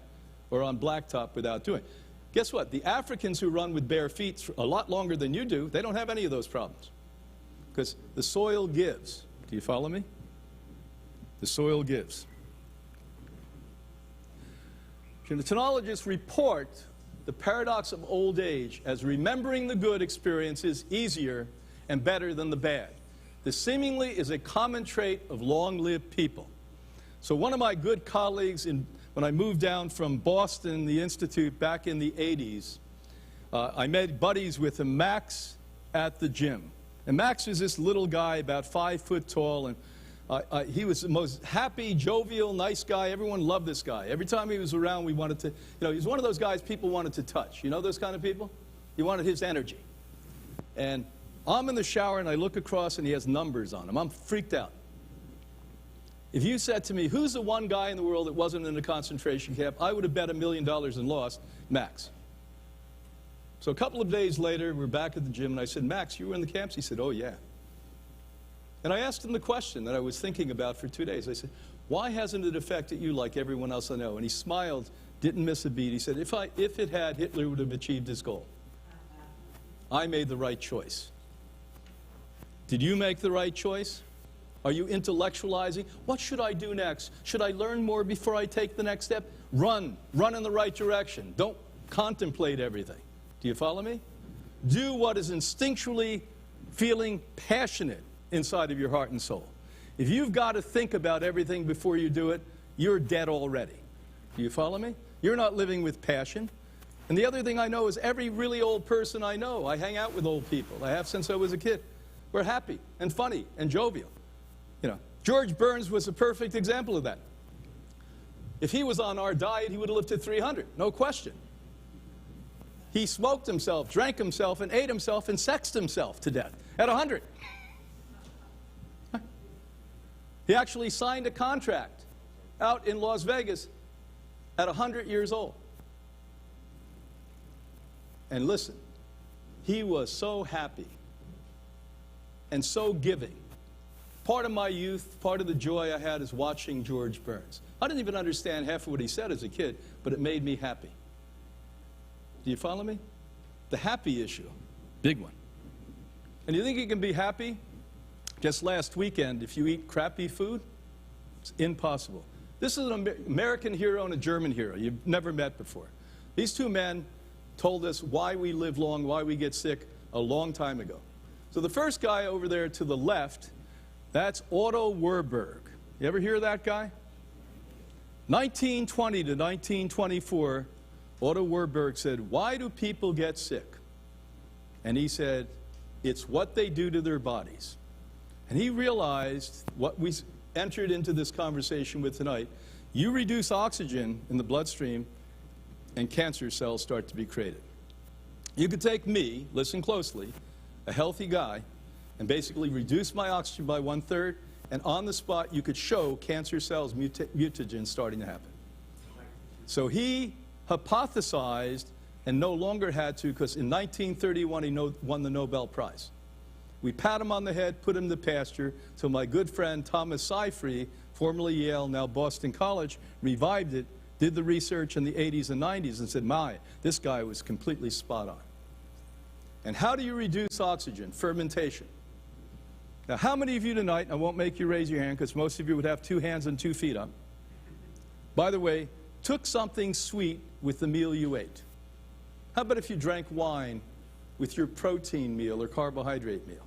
or on blacktop without doing it. Guess what? The Africans who run with bare feet a lot longer than you do, they don't have any of those problems. Because the soil gives. Do you follow me? The soil gives. Genealogists report the paradox of old age as remembering the good experiences easier and better than the bad. This seemingly is a common trait of long-lived people. So one of my good colleagues, when I moved down from Boston, the Institute, back in the 80s, I made buddies with him, Max, at the gym. And Max was this little guy, about 5 foot tall, and he was the most happy, jovial, nice guy. Everyone loved this guy. Every time he was around, we wanted to, he was one of those guys people wanted to touch. You know those kind of people? You wanted his energy. And I'm in the shower, and I look across, and he has numbers on him. I'm freaked out. If you said to me, who's the one guy in the world that wasn't in a concentration camp, I would have bet $1 million and lost. Max. So a couple of days later, we're back at the gym, and I said, Max, you were in the camps? He said, oh, yeah. And I asked him the question that I was thinking about for 2 days. I said, why hasn't it affected you like everyone else I know? And he smiled, didn't miss a beat. He said, if it had, Hitler would have achieved his goal. I made the right choice. Did you make the right choice? Are you intellectualizing? What should I do next? Should I learn more before I take the next step? Run. Run in the right direction. Don't contemplate everything. Do you follow me? Do what is instinctually feeling passionate inside of your heart and soul. If you've got to think about everything before you do it, you're dead already. Do you follow me? You're not living with passion. And the other thing I know is every really old person I know, I hang out with old people. I have since I was a kid. We're happy and funny and jovial. You know, George Burns was a perfect example of that. If he was on our diet, he would have lived to 300, no question. He smoked himself, drank himself, and ate himself, and sexed himself to death at 100. He actually signed a contract out in Las Vegas at 100 years old. And listen, he was so happy and so giving. Part of my youth, part of the joy I had is watching George Burns. I didn't even understand half of what he said as a kid, but it made me happy. Do you follow me? The happy issue, big one. And you think you can be happy? Just last weekend, if you eat crappy food, it's impossible. This is an American hero and a German hero you've never met before. These two men told us why we live long, why we get sick a long time ago. So the first guy over there to the left, that's Otto Warburg. You ever hear of that guy? 1920 to 1924, Otto Warburg said, why do people get sick? And he said, it's what they do to their bodies. And he realized what we entered into this conversation with tonight. You reduce oxygen in the bloodstream, and cancer cells start to be created. You could take me, listen closely, a healthy guy, and basically reduce my oxygen by 1/3, and on the spot you could show cancer cells, mutagens starting to happen. So he hypothesized and no longer had to, because in 1931 he won the Nobel Prize. We pat him on the head, put him to pasture, till my good friend Thomas Seyfried, formerly Yale, now Boston College, revived it, did the research in the 80s and 90s, and said, my, this guy was completely spot on. And how do you reduce oxygen? Fermentation. Now, how many of you tonight, I won't make you raise your hand because most of you would have 2 hands and 2 feet up, by the way, took something sweet with the meal you ate? How about if you drank wine with your protein meal or carbohydrate meal?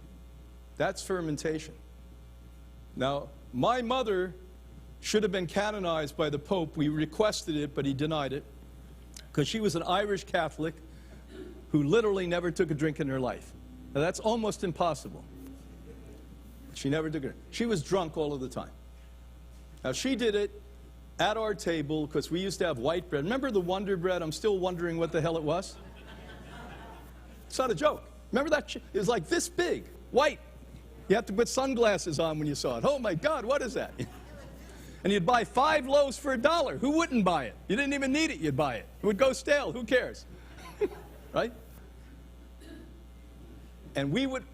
That's fermentation. Now, my mother should have been canonized by the Pope. We requested it, but he denied it, because she was an Irish Catholic who literally never took a drink in her life. Now, that's almost impossible. She never took it. She was drunk all of the time. Now, she did it at our table, because we used to have white bread. Remember the Wonder Bread? I'm still wondering what the hell it was. It's not a joke. Remember that? It was like this big, white. You have to put sunglasses on when you saw it. Oh my God, what is that? And you'd buy 5 loaves for $1. Who wouldn't buy it? You didn't even need it, you'd buy it. It would go stale, who cares? Right? And we would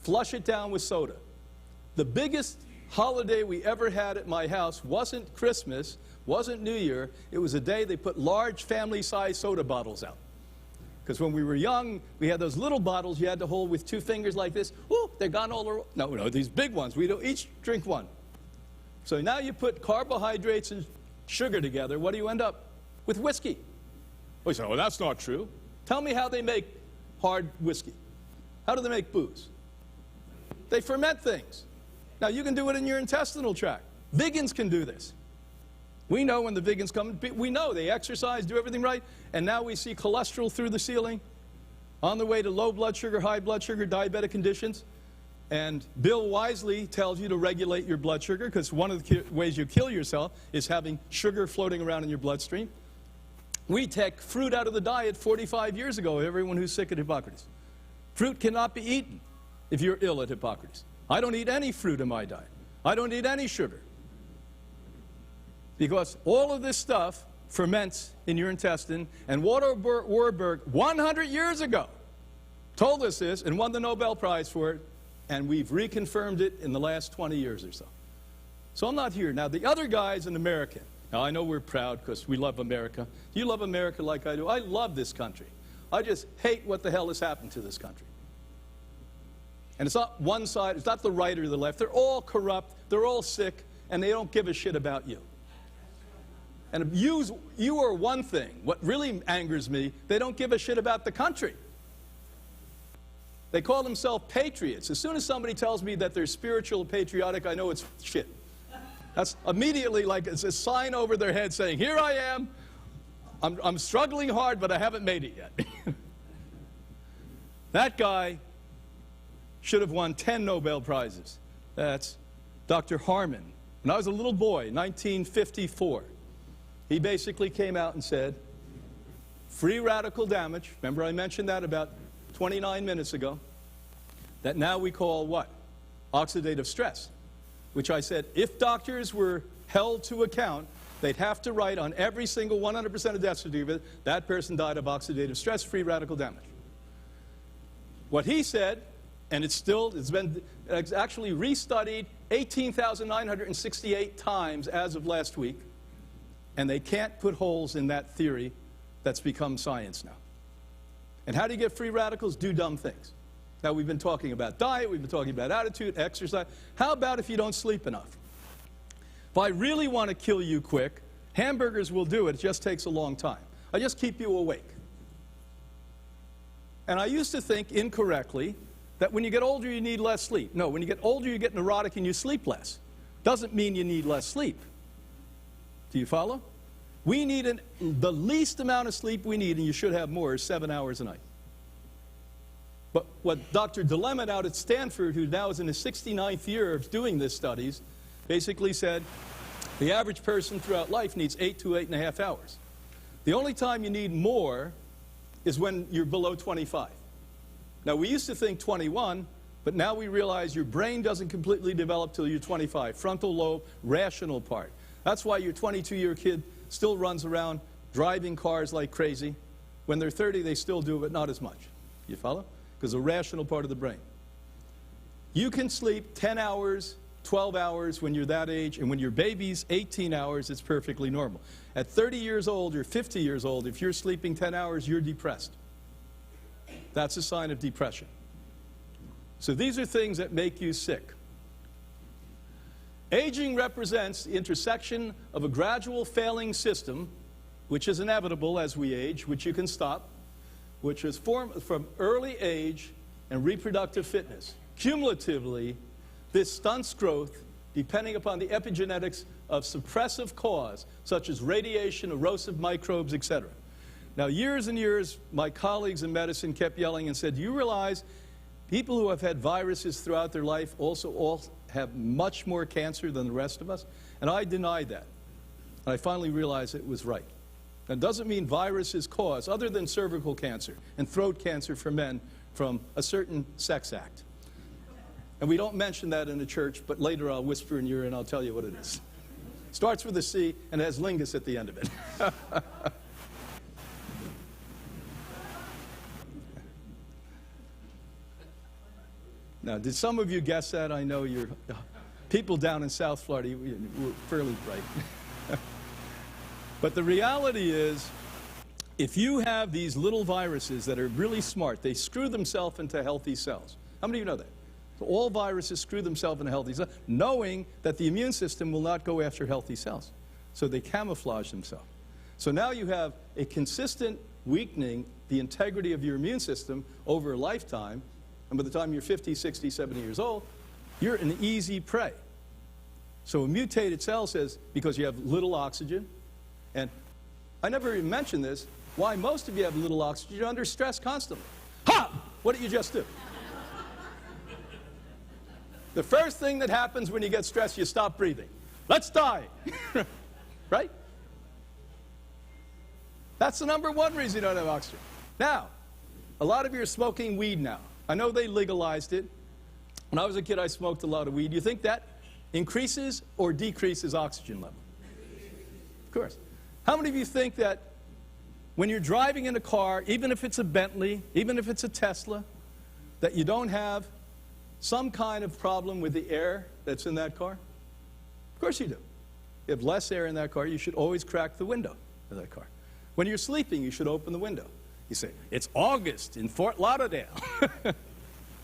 flush it down with soda. The biggest holiday we ever had at my house wasn't Christmas, wasn't New Year. It was a day they put large family-sized soda bottles out. Because when we were young, we had those little bottles you had to hold with 2 fingers like this. Ooh, they're gone all around. No, these big ones. We don't each drink one. So now you put carbohydrates and sugar together. What do you end up? With whiskey. Oh, you say, well, that's not true. Tell me how they make hard whiskey. How do they make booze? They ferment things. Now, you can do it in your intestinal tract. Vegans can do this. We know when the vegans come, we know they exercise, do everything right, and now we see cholesterol through the ceiling, on the way to low blood sugar, high blood sugar, diabetic conditions. And Bill wisely tells you to regulate your blood sugar, because one of the ways you kill yourself is having sugar floating around in your bloodstream. We took fruit out of the diet 45 years ago, everyone who's sick at Hippocrates. Fruit cannot be eaten if you're ill at Hippocrates. I don't eat any fruit in my diet. I don't eat any sugar. Because all of this stuff ferments in your intestine, and Otto Warburg 100 years ago told us this and won the Nobel Prize for it, and we've reconfirmed it in the last 20 years or so. So I'm not here. Now, the other guy's an American. Now, I know we're proud because we love America. Do you love America like I do? I love this country. I just hate what the hell has happened to this country. And it's not one side, it's not the right or the left. They're all corrupt, they're all sick, and they don't give a shit about you. And you are one thing. What really angers me, they don't give a shit about the country. They call themselves patriots. As soon as somebody tells me that they're spiritual and patriotic, I know it's shit. That's immediately like it's a sign over their head saying, here I am, I'm struggling hard, but I haven't made it yet. That guy should have won 10 Nobel Prizes. That's Dr. Harman. When I was a little boy, 1954, he basically came out and said, free radical damage, remember I mentioned that about 29 minutes ago, that now we call what? Oxidative stress, which I said, if doctors were held to account, they'd have to write on every single 100% of death certificate, that person died of oxidative stress, free radical damage. What he said, and it's actually restudied 18,968 times as of last week, and they can't put holes in that theory that's become science now. And how do you get free radicals? Do dumb things. Now, we've been talking about diet, we've been talking about attitude, exercise. How about if you don't sleep enough? If I really want to kill you quick, hamburgers will do it. It just takes a long time. I just keep you awake. And I used to think incorrectly that when you get older, you need less sleep. No, when you get older, you get neurotic and you sleep less. Doesn't mean you need less sleep. Do you follow? We need the least amount of sleep we need, and you should have more, is 7 hours a night. But what Dr. DeLemont out at Stanford, who now is in his 69th year of doing this studies, basically said the average person throughout life needs 8 to 8.5 hours. The only time you need more is when you're below 25. Now, we used to think 21, but now we realize your brain doesn't completely develop till you're 25. Frontal lobe, rational part. That's why your 22-year kid still runs around driving cars like crazy. When they're 30, they still do, but not as much. You follow? Because the rational part of the brain. You can sleep 10 hours, 12 hours when you're that age, and when your baby's 18 hours, it's perfectly normal. At 30 years old or 50 years old, if you're sleeping 10 hours, you're depressed. That's a sign of depression. So these are things that make you sick. Aging represents the intersection of a gradual failing system, which is inevitable as we age, which you can stop, which is formed from early age and reproductive fitness. Cumulatively, this stunts growth depending upon the epigenetics of suppressive cause, such as radiation, erosive microbes, etc. Now, years and years, my colleagues in medicine kept yelling and said, do you realize people who have had viruses throughout their life also all have much more cancer than the rest of us? And I denied that. And I finally realized it was right. That doesn't mean viruses cause, other than cervical cancer and throat cancer for men from a certain sex act. And we don't mention that in the church, but later I'll whisper in your ear and I'll tell you what it is. Starts with a C and has lingus at the end of it. Now, did some of you guess that? I know you're people down in South Florida were fairly bright. But the reality is, if you have these little viruses that are really smart, they screw themselves into healthy cells. How many of you know that? So all viruses screw themselves into healthy cells, knowing that the immune system will not go after healthy cells. So they camouflage themselves. So now you have a consistent weakening the integrity of your immune system over a lifetime. And by the time you're 50, 60, 70 years old, you're an easy prey. So a mutated cell says, because you have little oxygen, and I never even mentioned this, why most of you have little oxygen, you're under stress constantly. Ha! What did you just do? The first thing that happens when you get stressed, you stop breathing. Let's die. Right? That's the number one reason you don't have oxygen. Now, a lot of you are smoking weed now. I know they legalized it. When I was a kid, I smoked a lot of weed. Do you think that increases or decreases oxygen level? Of course. How many of you think that when you're driving in a car, even if it's a Bentley, even if it's a Tesla, that you don't have some kind of problem with the air that's in that car? Of course you do. You have less air in that car, you should always crack the window of that car. When you're sleeping, you should open the window. You say, it's August in Fort Lauderdale.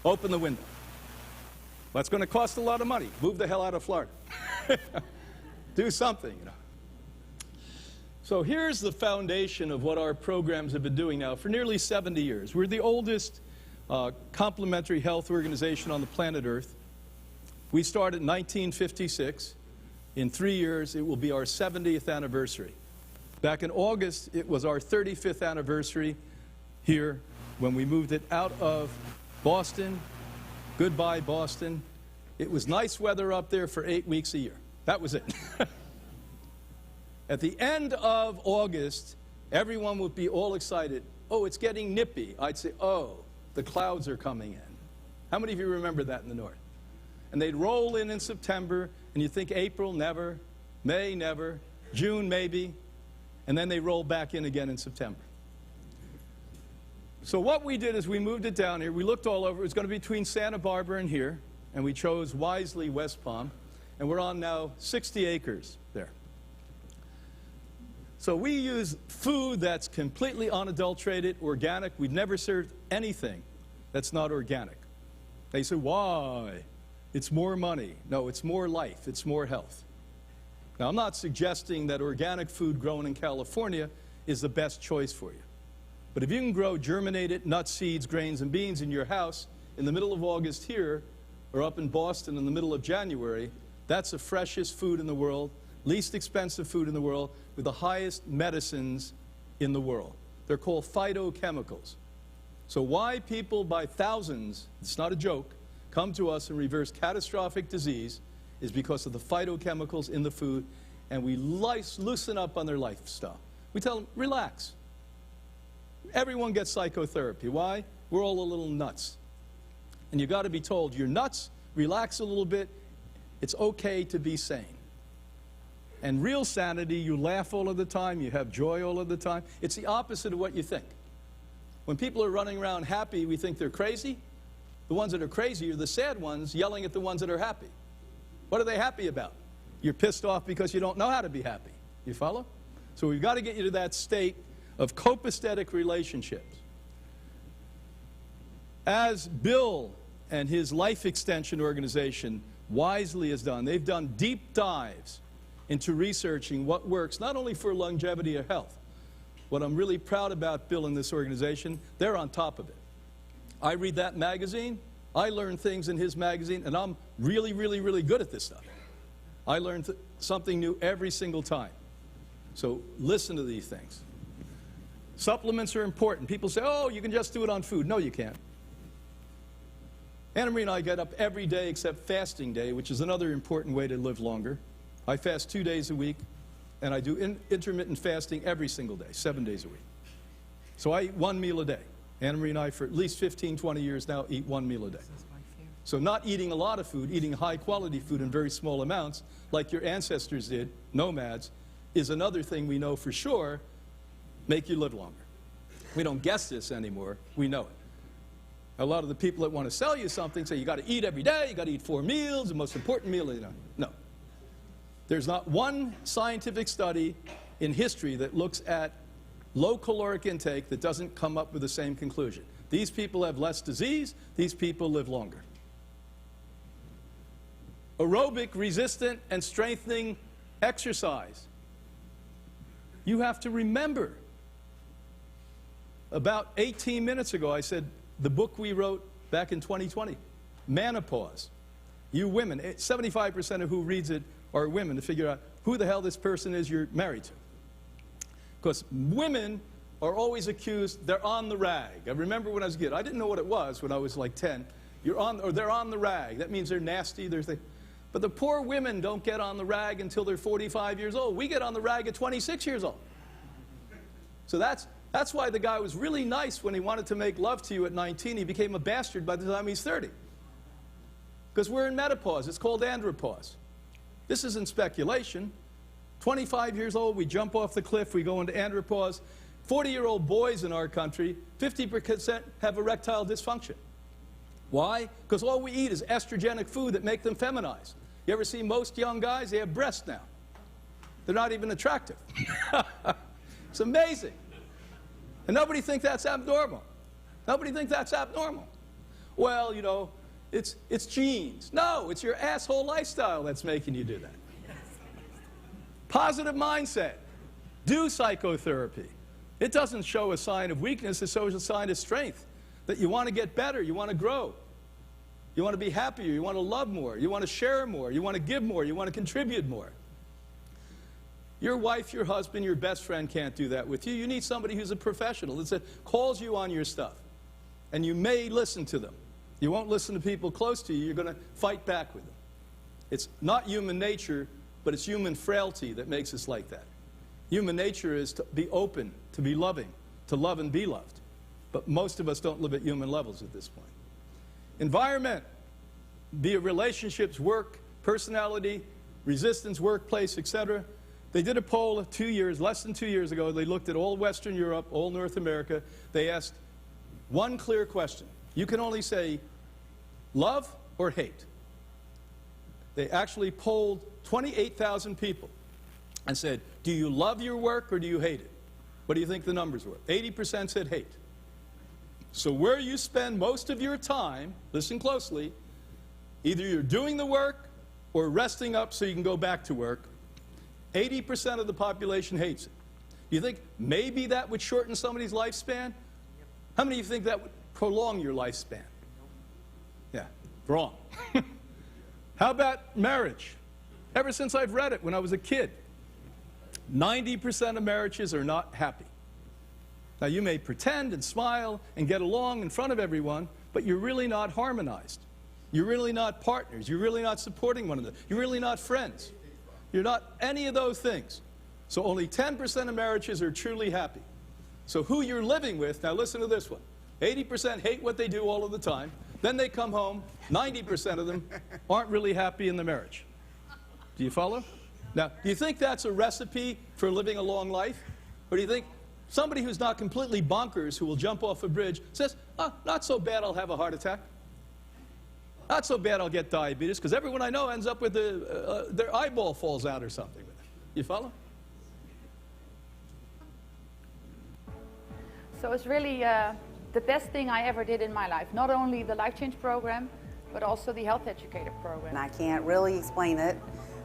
Open the window. That's going to cost a lot of money. Move the hell out of Florida. Do something, you know. So here's the foundation of what our programs have been doing now for nearly 70 years. We're the oldest complementary health organization on the planet Earth. We started in 1956. In 3 years, it will be our 70th anniversary. Back in August, it was our 35th anniversary here when we moved it out of Boston. Goodbye, Boston. It was nice weather up there for 8 weeks a year. That was it. At the end of August, everyone would be all excited. Oh, it's getting nippy. I'd say, oh, the clouds are coming in. How many of you remember that in the north? And they'd roll in September, and you think April, never. May, never. June, maybe. And then they roll back in again in September. So what we did is we moved it down here. We looked all over. It was going to be between Santa Barbara and here. And we chose wisely West Palm. And we're on now 60 acres there. So we use food that's completely unadulterated, organic. We've never served anything that's not organic. They say, why? It's more money. No, it's more life. It's more health. Now, I'm not suggesting that organic food grown in California is the best choice for you. But if you can grow germinated nuts, seeds, grains, and beans in your house in the middle of August here, or up in Boston in the middle of January, that's the freshest food in the world, least expensive food in the world, with the highest medicines in the world. They're called phytochemicals. So why people by thousands, it's not a joke, come to us and reverse catastrophic disease is because of the phytochemicals in the food, and we loosen up on their lifestyle. We tell them, relax. Everyone gets psychotherapy. Why? We're all a little nuts. And you got to be told, you're nuts, relax a little bit, it's okay to be sane. And real sanity, you laugh all of the time, you have joy all of the time. It's the opposite of what you think. When people are running around happy, we think they're crazy. The ones that are crazy are the sad ones yelling at the ones that are happy. What are they happy about? You're pissed off because you don't know how to be happy. You follow? So we've got to get you to that state of copacetic relationships. As Bill and his life extension organization wisely has done, they've done deep dives into researching what works, not only for longevity or health. What I'm really proud about Bill and this organization, they're on top of it. I read that magazine, I learn things in his magazine, and I'm really, really, really good at this stuff. I learn something new every single time. So listen to these things. Supplements are important. People say, oh, you can just do it on food. No, you can't. Anna Marie and I get up every day except fasting day, which is another important way to live longer. I fast 2 days a week, and I do intermittent fasting every single day, 7 days a week. So I eat 1 meal a day. Anna Marie and I, for at least 15, 20 years now, eat 1 meal a day. So not eating a lot of food, eating high-quality food in very small amounts, like your ancestors did, nomads, is another thing we know for sure make you live longer. We don't guess this anymore. We know it. A lot of the people that want to sell you something say you got to eat every day, you got to eat 4 meals, the most important meal. No. There's not one scientific study in history that looks at low caloric intake that doesn't come up with the same conclusion. These people have less disease, these people live longer. Aerobic, resistant, and strengthening exercise. You have to remember, about 18 minutes ago I said the book we wrote back in 2020, Menopause. You women, 75% of who reads it are women, to figure out who the hell this person is you're married to. Because women are always accused, they're on the rag. I remember when I was a kid, I didn't know what it was when I was like 10. They're on the rag. That means they're nasty. But the poor women don't get on the rag until they're 45 years old. We get on the rag at 26 years old. So that's why the guy was really nice when he wanted to make love to you at 19. He became a bastard by the time he's 30. Because we're in menopause. It's called andropause. This isn't speculation. 25 years old, we jump off the cliff, we go into andropause. 40-year-old boys in our country, 50% have erectile dysfunction. Why? Because all we eat is estrogenic food that make them feminized. You ever see most young guys? They have breasts now. They're not even attractive. It's amazing. And nobody thinks that's abnormal. Nobody thinks that's abnormal. Well, you know, it's genes. No, it's your asshole lifestyle that's making you do that. Positive mindset. Do psychotherapy. It doesn't show a sign of weakness, it shows a sign of strength. That you want to get better, you want to grow. You want to be happier, you want to love more, you want to share more, you want to give more, you want to contribute more. Your wife, your husband, your best friend can't do that with you. You need somebody who's a professional that calls you on your stuff. And you may listen to them. You won't listen to people close to you, you're going to fight back with them. It's not human nature, but it's human frailty that makes us like that. Human nature is to be open, to be loving, to love and be loved. But most of us don't live at human levels at this point. Environment, be it relationships, work, personality, resistance, workplace, etc. They did a poll 2 years, less than 2 years ago. They looked at all Western Europe, all North America. They asked one clear question. You can only say love or hate. They actually polled 28,000 people and said, do you love your work or do you hate it? What do you think the numbers were? 80% said hate. So where you spend most of your time, listen closely, either you're doing the work or resting up so you can go back to work, 80% of the population hates it. Do you think maybe that would shorten somebody's lifespan? How many of you think that would prolong your lifespan? Yeah, wrong. How about marriage? Ever since I've read it when I was a kid, 90% of marriages are not happy. Now you may pretend and smile and get along in front of everyone, but you're really not harmonized. You're really not partners. You're really not supporting one another. You're really not friends. You're not any of those things. So only 10% of marriages are truly happy. So who you're living with, now listen to this one. 80% hate what they do all of the time. Then they come home, 90% of them aren't really happy in the marriage. Do you follow? Now, do you think that's a recipe for living a long life? Or do you think somebody who's not completely bonkers who will jump off a bridge says, oh, not so bad I'll have a heart attack. Not so bad I'll get diabetes, because everyone I know ends up with their eyeball falls out or something. You follow? So it's really the best thing I ever did in my life. Not only the Life Change program, but also the Health Educator program. I can't really explain it,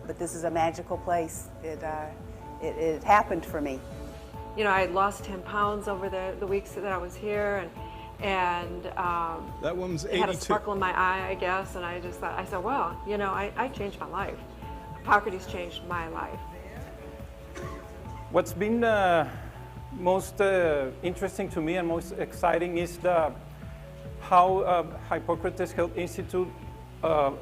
but this is a magical place. It happened for me. You know, I had lost 10 pounds over the weeks that I was here, and that woman's 82. Had a sparkle in my eye, I guess, and I just thought, I said, well, you know, I changed my life. Hippocrates changed my life. What's been most interesting to me and most exciting is how Hippocrates Health Institute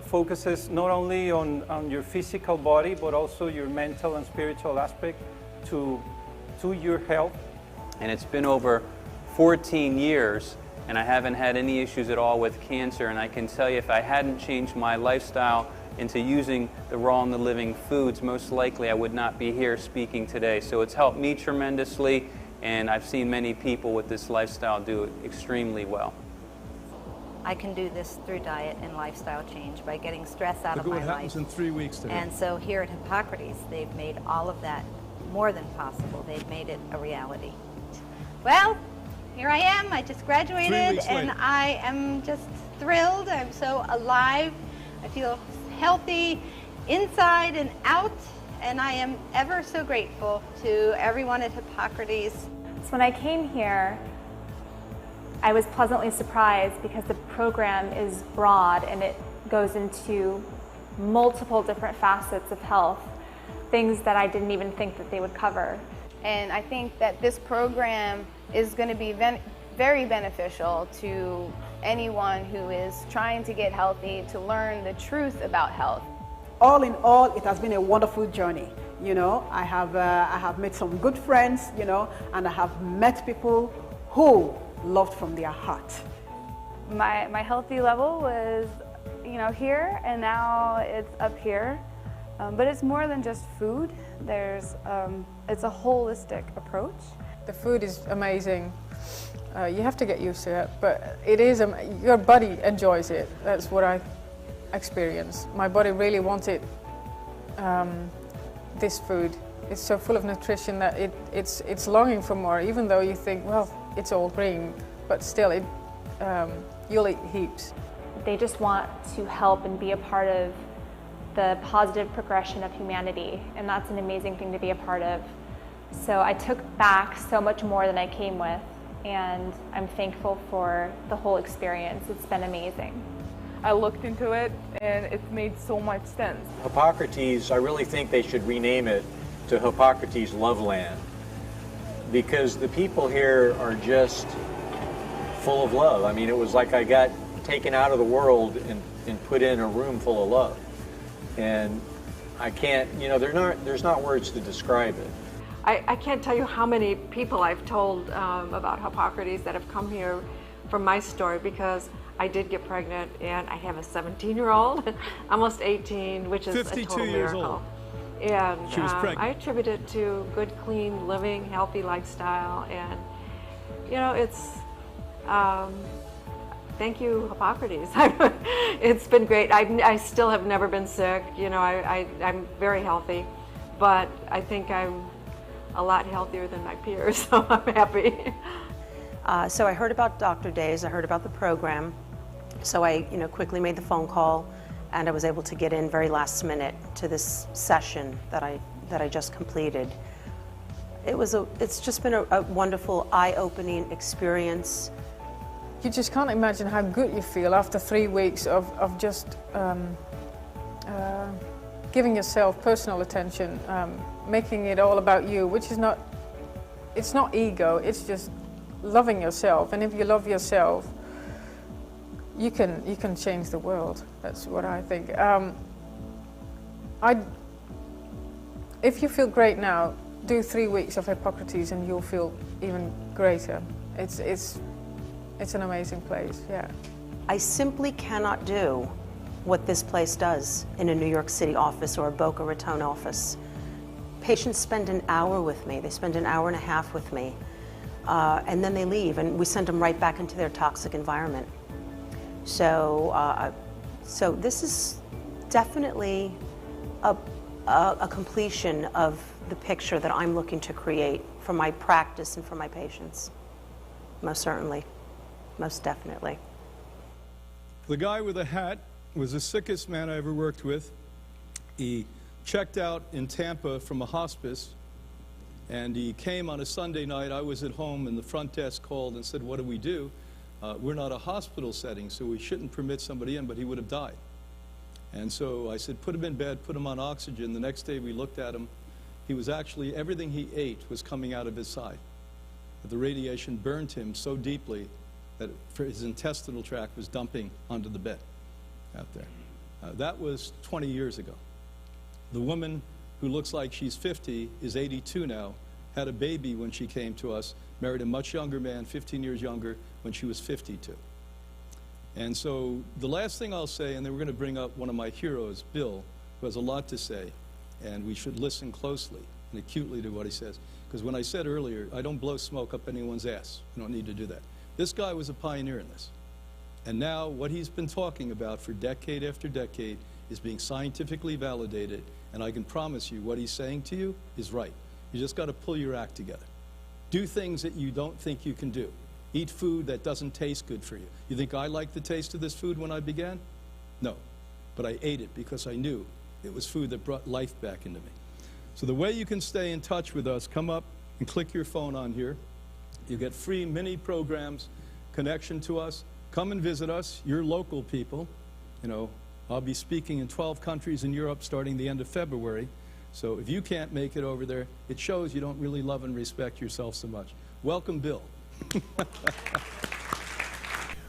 focuses not only on your physical body, but also your mental and spiritual aspect to your health. And it's been over 14 years, and I haven't had any issues at all with cancer. And I can tell you, if I hadn't changed my lifestyle into using the raw and the living foods, most likely I would not be here speaking today. So it's helped me tremendously, and I've seen many people with this lifestyle do it extremely well. I can do this through diet and lifestyle change by getting stress out of Look my at what happens life. in 3 weeks today. And so here at Hippocrates, they've made all of that more than possible. They've made it a reality. Well, here I am. I just 3 graduated, weeks and later. I am just thrilled. I'm so alive. I feel healthy inside and out, and I am ever so grateful to everyone at Hippocrates. So when I came here, I was pleasantly surprised because the program is broad and it goes into multiple different facets of health, things that I didn't even think that they would cover. And I think that this program is going to be very beneficial to anyone who is trying to get healthy, to learn the truth about health. All in all, it has been a wonderful journey. You know, I have made some good friends, you know, and I have met people who loved from their heart. My healthy level was, you know, here, and now it's up here. But it's more than just food. It's a holistic approach. The food is amazing. You have to get used to it, but it is, your body enjoys it. That's what I experienced. My body really wanted this food. It's so full of nutrition that it's longing for more, even though you think, well, it's all green, but still, you'll eat heaps. they just want to help and be a part of the positive progression of humanity, and that's an amazing thing to be a part of. So I took back so much more than I came with, and I'm thankful for the whole experience. It's been amazing. I looked into it, and it made so much sense. Hippocrates, I really think they should rename it to Hippocrates Loveland, because the people here are just full of love. I mean, it was like I got taken out of the world and put in a room full of love. And I can't, you know, there's not words to describe it. I can't tell you how many people I've told about Hippocrates that have come here from my story, because I did get pregnant and I have a 17-year-old, almost 18, which is a 52 total years miracle. old. And She was pregnant. I attribute it to good, clean living, healthy lifestyle, and you know, it's thank you, Hippocrates. It's been great. I still have never been sick. You know, I'm very healthy, but I think I'm a lot healthier than my peers, so I'm happy. So I heard about Dr. Days, I heard about the program, so I quickly made the phone call, and I was able to get in very last minute to this session that I just completed. It's just been a wonderful, eye-opening experience. You just can't imagine how good you feel after 3 weeks of just giving yourself personal attention, making it all about you, which is not, it's not ego, it's just loving yourself. And if you love yourself, you can change the world. That's what I think. If you feel great now, do 3 weeks of Hippocrates and you'll feel even greater. It's an amazing place, yeah. I simply cannot do what this place does in a New York City office or a Boca Raton office. Patients spend an hour with me. They spend an hour and a half with me. And then they leave, and we send them right back into their toxic environment. So, so this is definitely a completion of the picture that I'm looking to create for my practice and for my patients. Most certainly, most definitely. The guy with the hat was the sickest man I ever worked with. He checked out in Tampa from a hospice, and he came on a Sunday night. I was at home, and the front desk called and said, "What do we do? We're not a hospital setting, so we shouldn't permit somebody in," but he would have died. And so I said, "Put him in bed, put him on oxygen." The next day we looked at him. He was actually, everything he ate was coming out of his side. The radiation burned him so deeply that his intestinal tract was dumping onto the bed out there. That was 20 years ago. The woman who looks like she's 50 is 82 now, had a baby when she came to us, married a much younger man, 15 years younger, when she was 52. And so the last thing I'll say, and then we're going to bring up one of my heroes, Bill, who has a lot to say, and we should listen closely and acutely to what he says. Because when I said earlier, I don't blow smoke up anyone's ass. You don't need to do that. This guy was a pioneer in this. And now what he's been talking about for decade after decade is being scientifically validated, and I can promise you what he's saying to you is right. You just got to pull your act together. Do things that you don't think you can do. Eat food that doesn't taste good for you. You think I liked the taste of this food when I began? No. But I ate it because I knew it was food that brought life back into me. So the way you can stay in touch with us, come up and click your phone on here. You get free mini programs, connection to us. Come and visit us. You're local people. You know, I'll be speaking in 12 countries in Europe starting the end of February. So if you can't make it over there, it shows you don't really love and respect yourself so much. Welcome, Bill.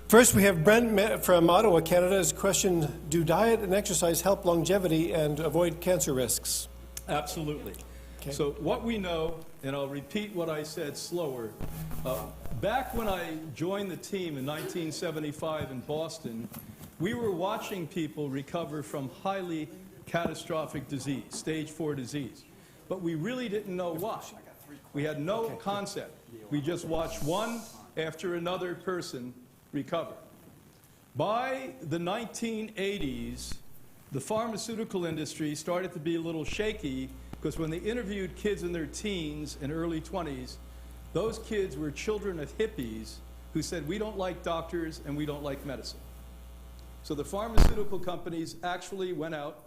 First, we have Brent from Ottawa, Canada. His question, do diet and exercise help longevity and avoid cancer risks? Absolutely. Okay. So what we know, and I'll repeat what I said slower, back when I joined the team in 1975 in Boston, we were watching people recover from highly catastrophic disease, stage 4 disease. But we really didn't know why. We had no concept. We just watched one after another person recover. By the 1980s, the pharmaceutical industry started to be a little shaky because when they interviewed kids in their teens and early 20s, those kids were children of hippies who said, "We don't like doctors and we don't like medicine." So the pharmaceutical companies actually went out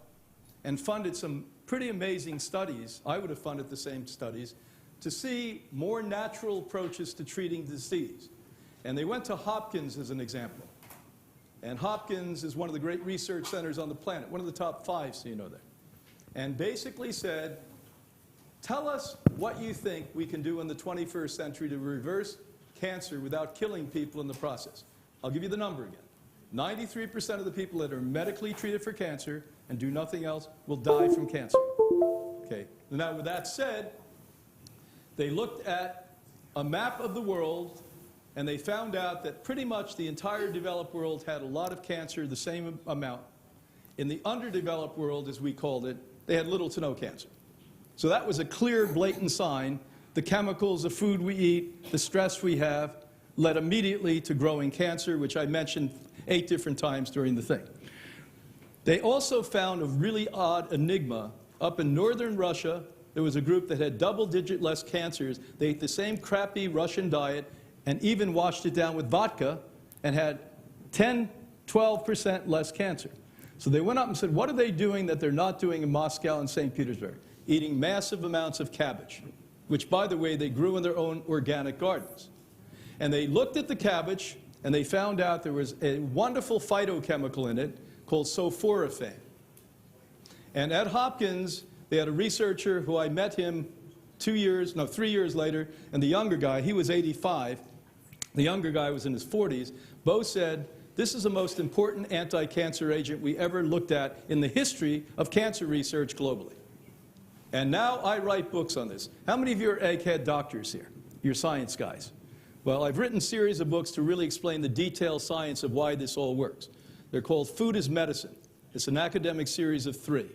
and funded some pretty amazing studies. I would have funded the same studies to see more natural approaches to treating disease. And they went to Hopkins as an example. And Hopkins is one of the great research centers on the planet, one of the top 5, so you know that. And basically said, tell us what you think we can do in the 21st century to reverse cancer without killing people in the process. I'll give you the number again. 93% of the people that are medically treated for cancer and do nothing else will die from cancer. Okay. Now, with that said, they looked at a map of the world, and they found out that pretty much the entire developed world had a lot of cancer, the same amount. In the underdeveloped world, as we called it, they had little to no cancer. So that was a clear, blatant sign. The chemicals, the food we eat, the stress we have, led immediately to growing cancer, which I mentioned 8 different times during the thing. They also found a really odd enigma. Up in northern Russia, there was a group that had double-digit less cancers. They ate the same crappy Russian diet and even washed it down with vodka and had 10, 12% less cancer. So they went up and said, what are they doing that they're not doing in Moscow and St. Petersburg? Eating massive amounts of cabbage, which, by the way, they grew in their own organic gardens. And they looked at the cabbage, and they found out there was a wonderful phytochemical in it called sulforaphane. And at Hopkins, they had a researcher who I met him 3 years later, and the younger guy, he was 85, the younger guy was in his 40s, both said, this is the most important anti-cancer agent we ever looked at in the history of cancer research globally. And now I write books on this. How many of you are egghead doctors here? You're science guys. Well, I've written a series of books to really explain the detailed science of why this all works. They're called Food is Medicine. It's an academic series of 3.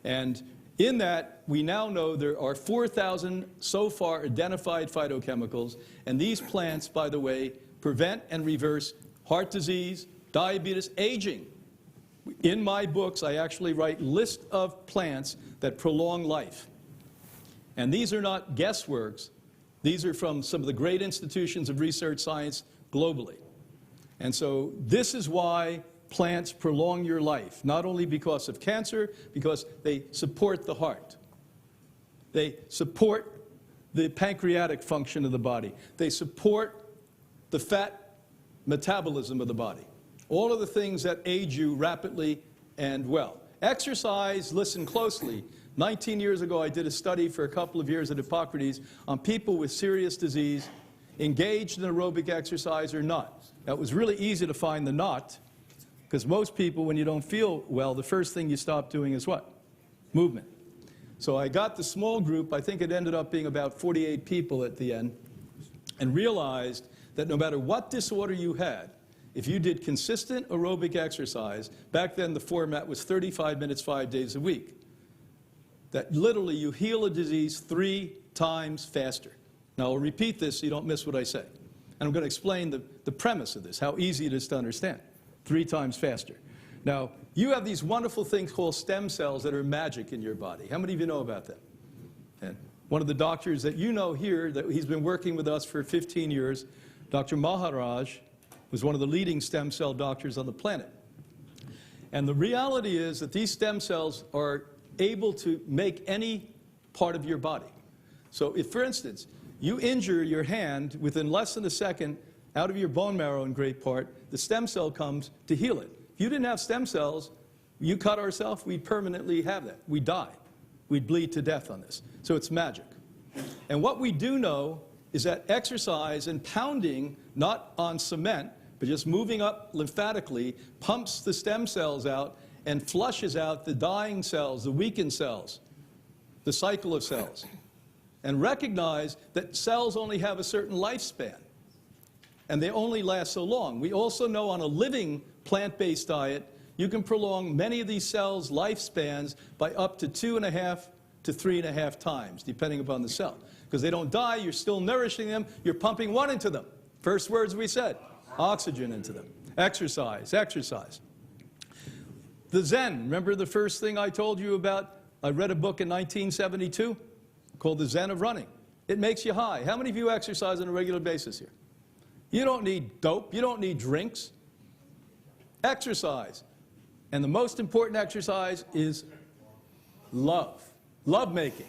And in that, we now know there are 4,000 so far identified phytochemicals, and these plants, by the way, prevent and reverse heart disease, diabetes, aging. In my books, I actually write lists of plants that prolong life. And these are not guessworks. These are from some of the great institutions of research science globally. And so this is why plants prolong your life, not only because of cancer, because they support the heart. They support the pancreatic function of the body. They support the fat metabolism of the body. All of the things that age you rapidly and well. Exercise, listen closely. 19 years ago, I did a study for a couple of years at Hippocrates on people with serious disease, engaged in aerobic exercise or not. Now, it was really easy to find the not, because most people, when you don't feel well, the first thing you stop doing is what? Movement. So I got the small group, I think it ended up being about 48 people at the end, and realized that no matter what disorder you had, if you did consistent aerobic exercise, back then the format was 35 minutes, 5 days a week, that literally you heal a disease 3 times faster. Now I'll repeat this so you don't miss what I say. And I'm going to explain the premise of this, how easy it is to understand. 3 times faster. Now, you have these wonderful things called stem cells that are magic in your body. How many of you know about them? And one of the doctors that you know here, that he's been working with us for 15 years, Dr. Maharaj, was one of the leading stem cell doctors on the planet. And the reality is that these stem cells are able to make any part of your body. So if, for instance, you injure your hand within less than a second out of your bone marrow in great part, the stem cell comes to heal it. If you didn't have stem cells, you cut ourselves, we'd permanently have that. We'd die. We'd bleed to death on this. So it's magic. And what we do know is that exercise and pounding, not on cement, but just moving up lymphatically, pumps the stem cells out and flushes out the dying cells, the weakened cells, the cycle of cells. And recognize that cells only have a certain lifespan, and they only last so long. We also know on a living plant-based diet, you can prolong many of these cells' lifespans by up to 2.5 to 3.5 times, depending upon the cell. Because they don't die, you're still nourishing them, you're pumping what into them? First words we said, oxygen into them. Exercise, exercise. The Zen, remember the first thing I told you about? I read a book in 1972 called The Zen of Running. It makes you high. How many of you exercise on a regular basis here? You don't need dope, you don't need drinks. exercise. And the most important exercise is love. Love making.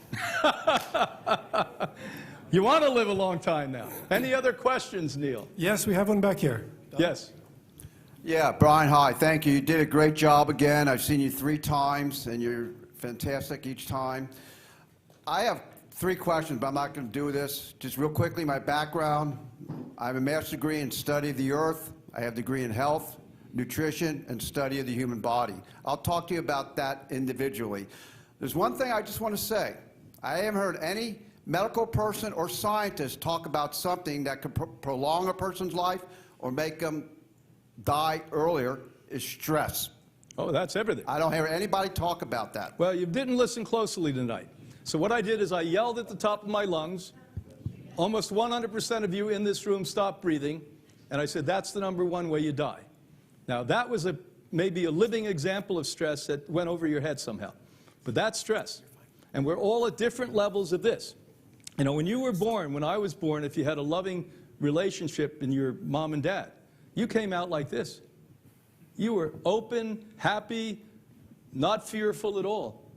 You want to live a long time now. Any other questions, Neil? Yes, we have one back here. Yes. Yeah, Brian, hi. Thank you. You did a great job again. I've seen you 3 times, and you're fantastic each time. I have 3 questions, but I'm not going to do this. Just real quickly, my background. I have a master's degree in study of the earth. I have a degree in health, nutrition, and study of the human body. I'll talk to you about that individually. There's one thing I just want to say. I haven't heard any medical person or scientist talk about something that could prolong a person's life or make them die earlier is stress. Oh, that's everything. I don't hear anybody talk about that. Well, you didn't listen closely tonight. So what I did is I yelled at the top of my lungs. Almost 100% of you in this room stopped breathing. And I said, that's the #1 way you die. Now, that was maybe a living example of stress that went over your head somehow. But that's stress. And we're all at different levels of this. You know, when you were born, when I was born, if you had a loving relationship in your mom and dad, you came out like this. You were open, happy, not fearful at all.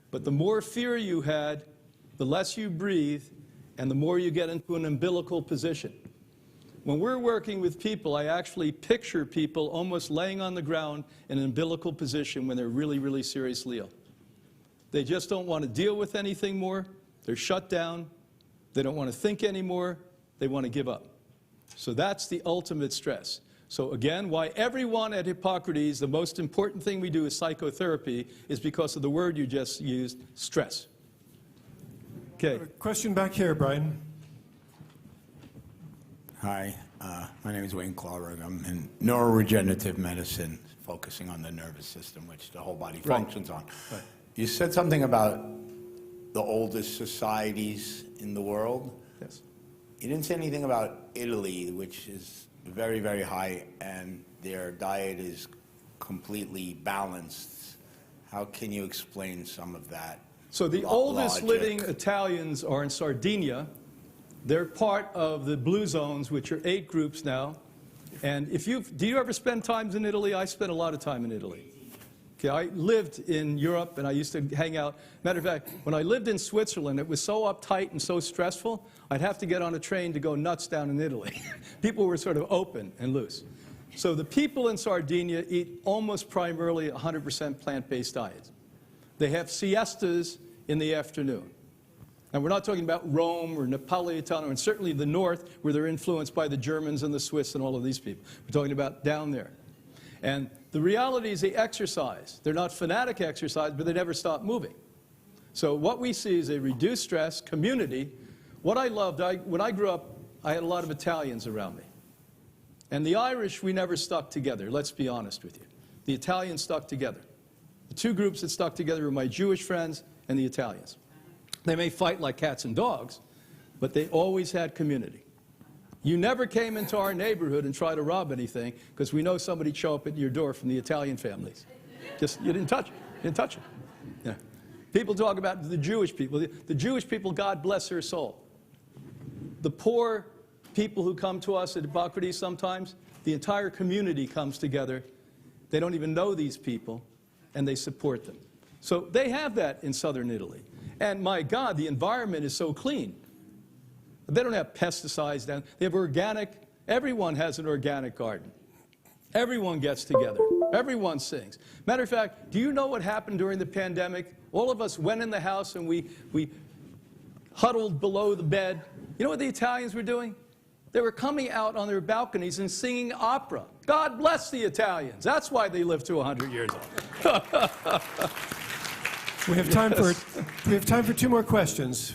But the more fear you had, the less you breathe, and the more you get into an umbilical position. When we're working with people, I actually picture people almost laying on the ground in an umbilical position when they're really, really seriously ill. They just don't want to deal with anything more. They're shut down. They don't want to think anymore. They want to give up. So that's the ultimate stress. So again, why everyone at Hippocrates, the most important thing we do is psychotherapy, is because of the word you just used, stress. Okay. Question back here, Brian. Hi, my name is Wayne Clark. I'm in neuroregenerative medicine, focusing on the nervous system, which the whole body functions on. Right. You said something about the oldest societies in the world. Yes. You didn't say anything about Italy, which is very, very high, and their diet is completely balanced. How can you explain some of that? So the oldest living Italians are in Sardinia. They're part of the blue zones, which are 8 groups now. And do you ever spend time in Italy? I spent a lot of time in Italy. Okay, I lived in Europe, and I used to hang out. Matter of fact, when I lived in Switzerland, it was so uptight and so stressful, I'd have to get on a train to go nuts down in Italy. People were sort of open and loose. So the people in Sardinia eat almost primarily 100% plant-based diets. They have siestas in the afternoon. And we're not talking about Rome or Napolitano, and certainly the north, where they're influenced by the Germans and the Swiss and all of these people. We're talking about down there. And the reality is they exercise. They're not fanatic exercise, but they never stop moving. So what we see is a reduced stress community. What I loved, when I grew up, I had a lot of Italians around me. And the Irish, we never stuck together, let's be honest with you. The Italians stuck together. The 2 groups that stuck together were my Jewish friends and the Italians. They may fight like cats and dogs, but they always had community. You never came into our neighborhood and tried to rob anything, because we know somebody'd show up at your door from the Italian families. You didn't touch it. You didn't touch it. Yeah. People talk about the Jewish people. The Jewish people, God bless their soul. The poor people who come to us at Hippocrates sometimes, the entire community comes together. They don't even know these people, and they support them. So they have that in southern Italy. And my God, the environment is so clean. They don't have pesticides down. They have organic. Everyone has an organic garden. Everyone gets together. Everyone sings. Matter of fact, do you know what happened during the pandemic? All of us went in the house and we huddled below the bed. You know what the Italians were doing? They were coming out on their balconies and singing opera. God bless the Italians. That's why they live to 100 years old. We have time for 2 more questions.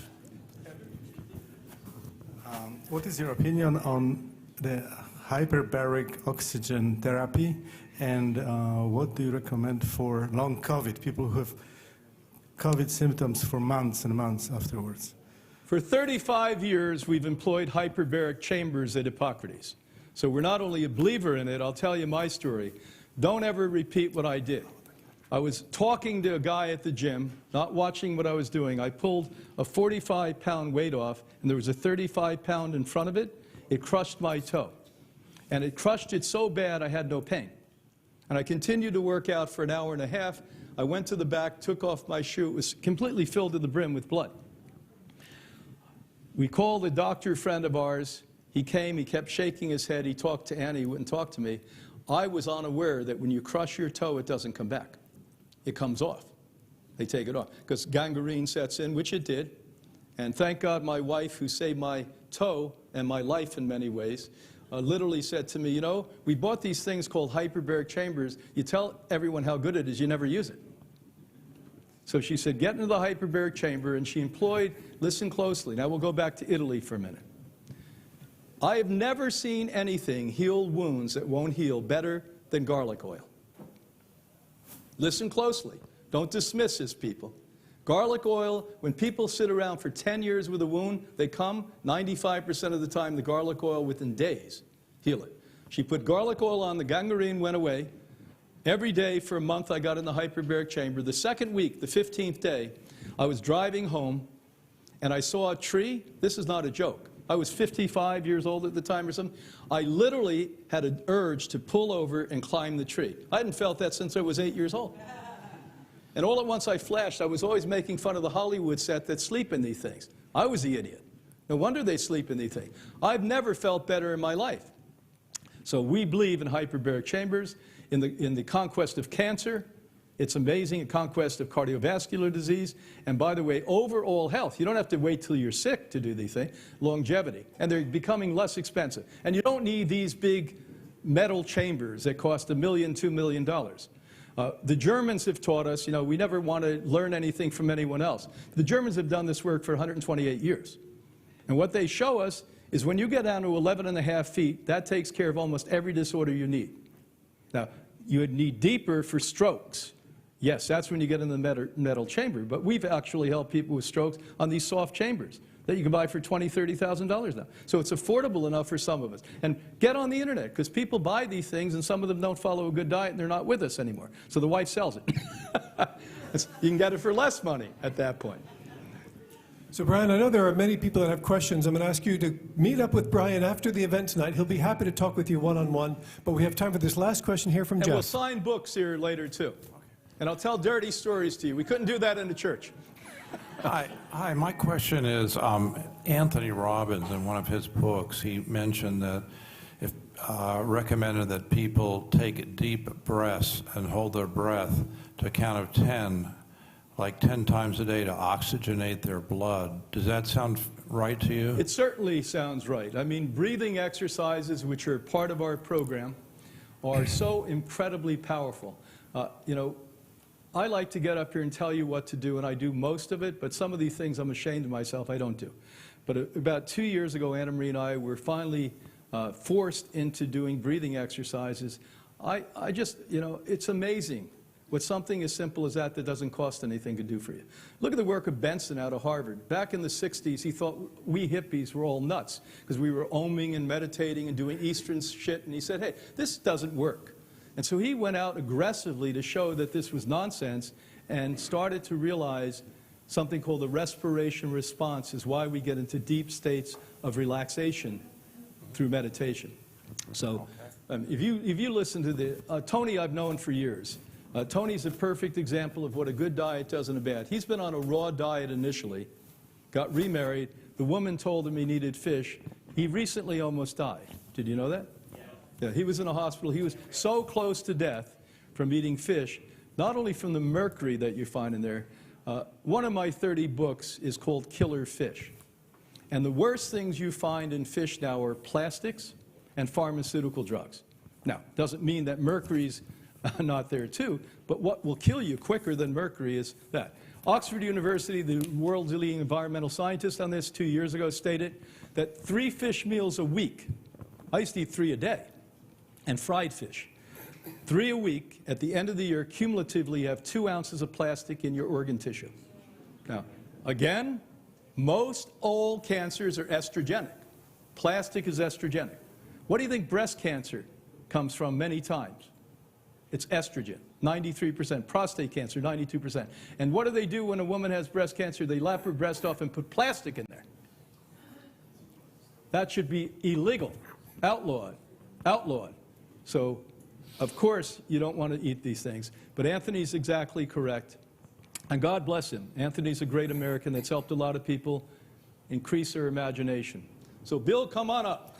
What is your opinion on the hyperbaric oxygen therapy, and what do you recommend for long COVID, people who have COVID symptoms for months and months afterwards? For 35 years, we've employed hyperbaric chambers at Hippocrates. So we're not only a believer in it, I'll tell you my story. Don't ever repeat what I did. I was talking to a guy at the gym, not watching what I was doing. I pulled a 45-pound weight off, and there was a 35-pound in front of it. It crushed my toe. And it crushed it so bad I had no pain. And I continued to work out for an hour and a half. I went to the back, took off my shoe. It was completely filled to the brim with blood. We called a doctor friend of ours. He came, he kept shaking his head. He talked to Annie, he wouldn't talk to me. I was unaware that when you crush your toe, it doesn't come back. It comes off. They take it off because gangrene sets in, which it did. And thank God my wife, who saved my toe and my life in many ways, literally said to me, you know, we bought these things called hyperbaric chambers. You tell everyone how good it is, you never use it. So she said, get into the hyperbaric chamber, and she employed, listen closely. Now we'll go back to Italy for a minute. I have never seen anything heal wounds that won't heal better than garlic oil. Listen closely. Don't dismiss this, people. Garlic oil, when people sit around for 10 years with a wound, they come 95% of the time, the garlic oil within days heal it. She put garlic oil on, the gangrene went away. Every day for a month I got in the hyperbaric chamber. The second week, the 15th day, I was driving home and I saw a tree. This is not a joke. I was 55 years old at the time or something. I literally had an urge to pull over and climb the tree. I hadn't felt that since I was 8 years old. And all at once I flashed. I was always making fun of the Hollywood set that sleep in these things. I was the idiot. No wonder they sleep in these things. I've never felt better in my life. So we believe in hyperbaric chambers, in the conquest of cancer. It's amazing, a conquest of cardiovascular disease. And by the way, overall health. You don't have to wait till you're sick to do these things. Longevity. And they're becoming less expensive. And you don't need these big metal chambers that cost $1 million, $2 million. The Germans have taught us, you know, we never want to learn anything from anyone else. The Germans have done this work for 128 years. And what they show us is when you get down to 11.5 feet, that takes care of almost every disorder you need. Now, you would need deeper for strokes. Yes, that's when you get in the metal chamber. But we've actually helped people with strokes on these soft chambers that you can buy for $20,000, $30,000 now. So it's affordable enough for some of us. And get on the internet, because people buy these things and some of them don't follow a good diet and they're not with us anymore. So the wife sells it. You can get it for less money at that point. So Brian, I know there are many people that have questions. I'm going to ask you to meet up with Brian after the event tonight. He'll be happy to talk with you one-on-one. But we have time for this last question here from And Jeff. we'll sign books here later, too. And I'll tell dirty stories to you. We couldn't do that in the church. Hi, my question is, Anthony Robbins, in one of his books, he mentioned that if recommended that people take deep breaths and hold their breath to a count of 10, like 10 times a day to oxygenate their blood. Does that sound right to you? It certainly sounds right. I mean, breathing exercises, which are part of our program, are so incredibly powerful. You know, I like to get up here and tell you what to do, and I do most of it, but some of these things I'm ashamed of myself I don't do. But about 2 years ago, Anna Marie and I were finally forced into doing breathing exercises. I just, you know, it's amazing what something as simple as that doesn't cost anything can do for you. Look at the work of Benson out of Harvard. Back in the 60s, he thought we hippies were all nuts because we were oming and meditating and doing Eastern shit, and he said, hey, this doesn't work. And so he went out aggressively to show that this was nonsense and started to realize something called the respiration response is why we get into deep states of relaxation through meditation. So if you listen to the, Tony I've known for years. Tony's a perfect example of what a good diet does and a bad. He's been on a raw diet initially, got remarried. The woman told him he needed fish. He recently almost died. Did you know that? Yeah, he was in a hospital. He was so close to death from eating fish, not only from the mercury that you find in there. One of my 30 books is called Killer Fish. And the worst things you find in fish now are plastics and pharmaceutical drugs. Now, doesn't mean that mercury's not there too, but what will kill you quicker than mercury is that. Oxford University, the world's leading environmental scientist on this 2 years ago, stated that 3 fish meals a week, I used to eat 3 a day, and fried fish. 3 a week, at the end of the year, cumulatively you have 2 ounces of plastic in your organ tissue. Now, again, most all cancers are estrogenic. Plastic is estrogenic. What do you think breast cancer comes from many times? It's estrogen, 93%. Prostate cancer, 92%. And what do they do when a woman has breast cancer? They lap her breast off and put plastic in there. That should be illegal, outlawed, outlawed. So of course, you don't want to eat these things. But Anthony's exactly correct. And God bless him. Anthony's a great American that's helped a lot of people increase their imagination. So, Bill, come on up.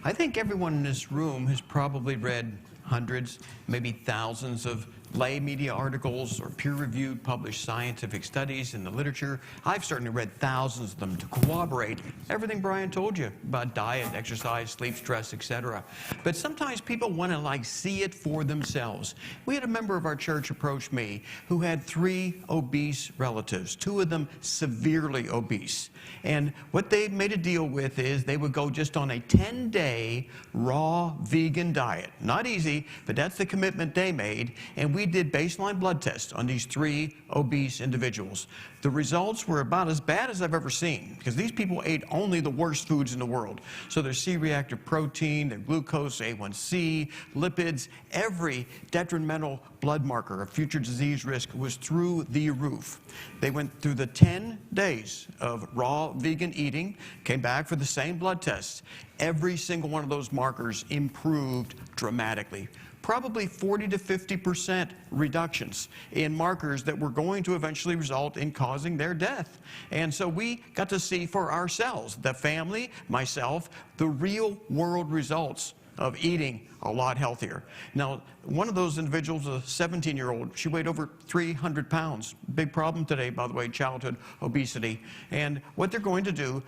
I think everyone in this room has probably read hundreds, maybe thousands of lay media articles or peer-reviewed published scientific studies in the literature. I've certainly read thousands of them to corroborate everything Brian told you about diet, exercise, sleep, stress, etc. But sometimes people want to see it for themselves. We had a member of our church approach me who had 3 obese relatives, 2 of them severely obese. And what they made a deal with is they would go just on a 10-day raw vegan diet. Not easy, but that's the commitment they made. And we did baseline blood tests on these 3 obese individuals. The results were about as bad as I've ever seen, because these people ate only the worst foods in the world. So their C-reactive protein, their glucose, A1C, lipids, every detrimental blood marker of future disease risk was through the roof. They went through the 10 days of raw vegan eating, came back for the same blood tests. Every single one of those markers improved dramatically. Probably 40 to 50% reductions in markers that were going to eventually result in causing their death. And so we got to see for ourselves, the family, myself, the real world results of eating a lot healthier. Now, one of those individuals, a 17-year-old, she weighed over 300 pounds. Big problem today, by the way, childhood obesity. And what they're going to do,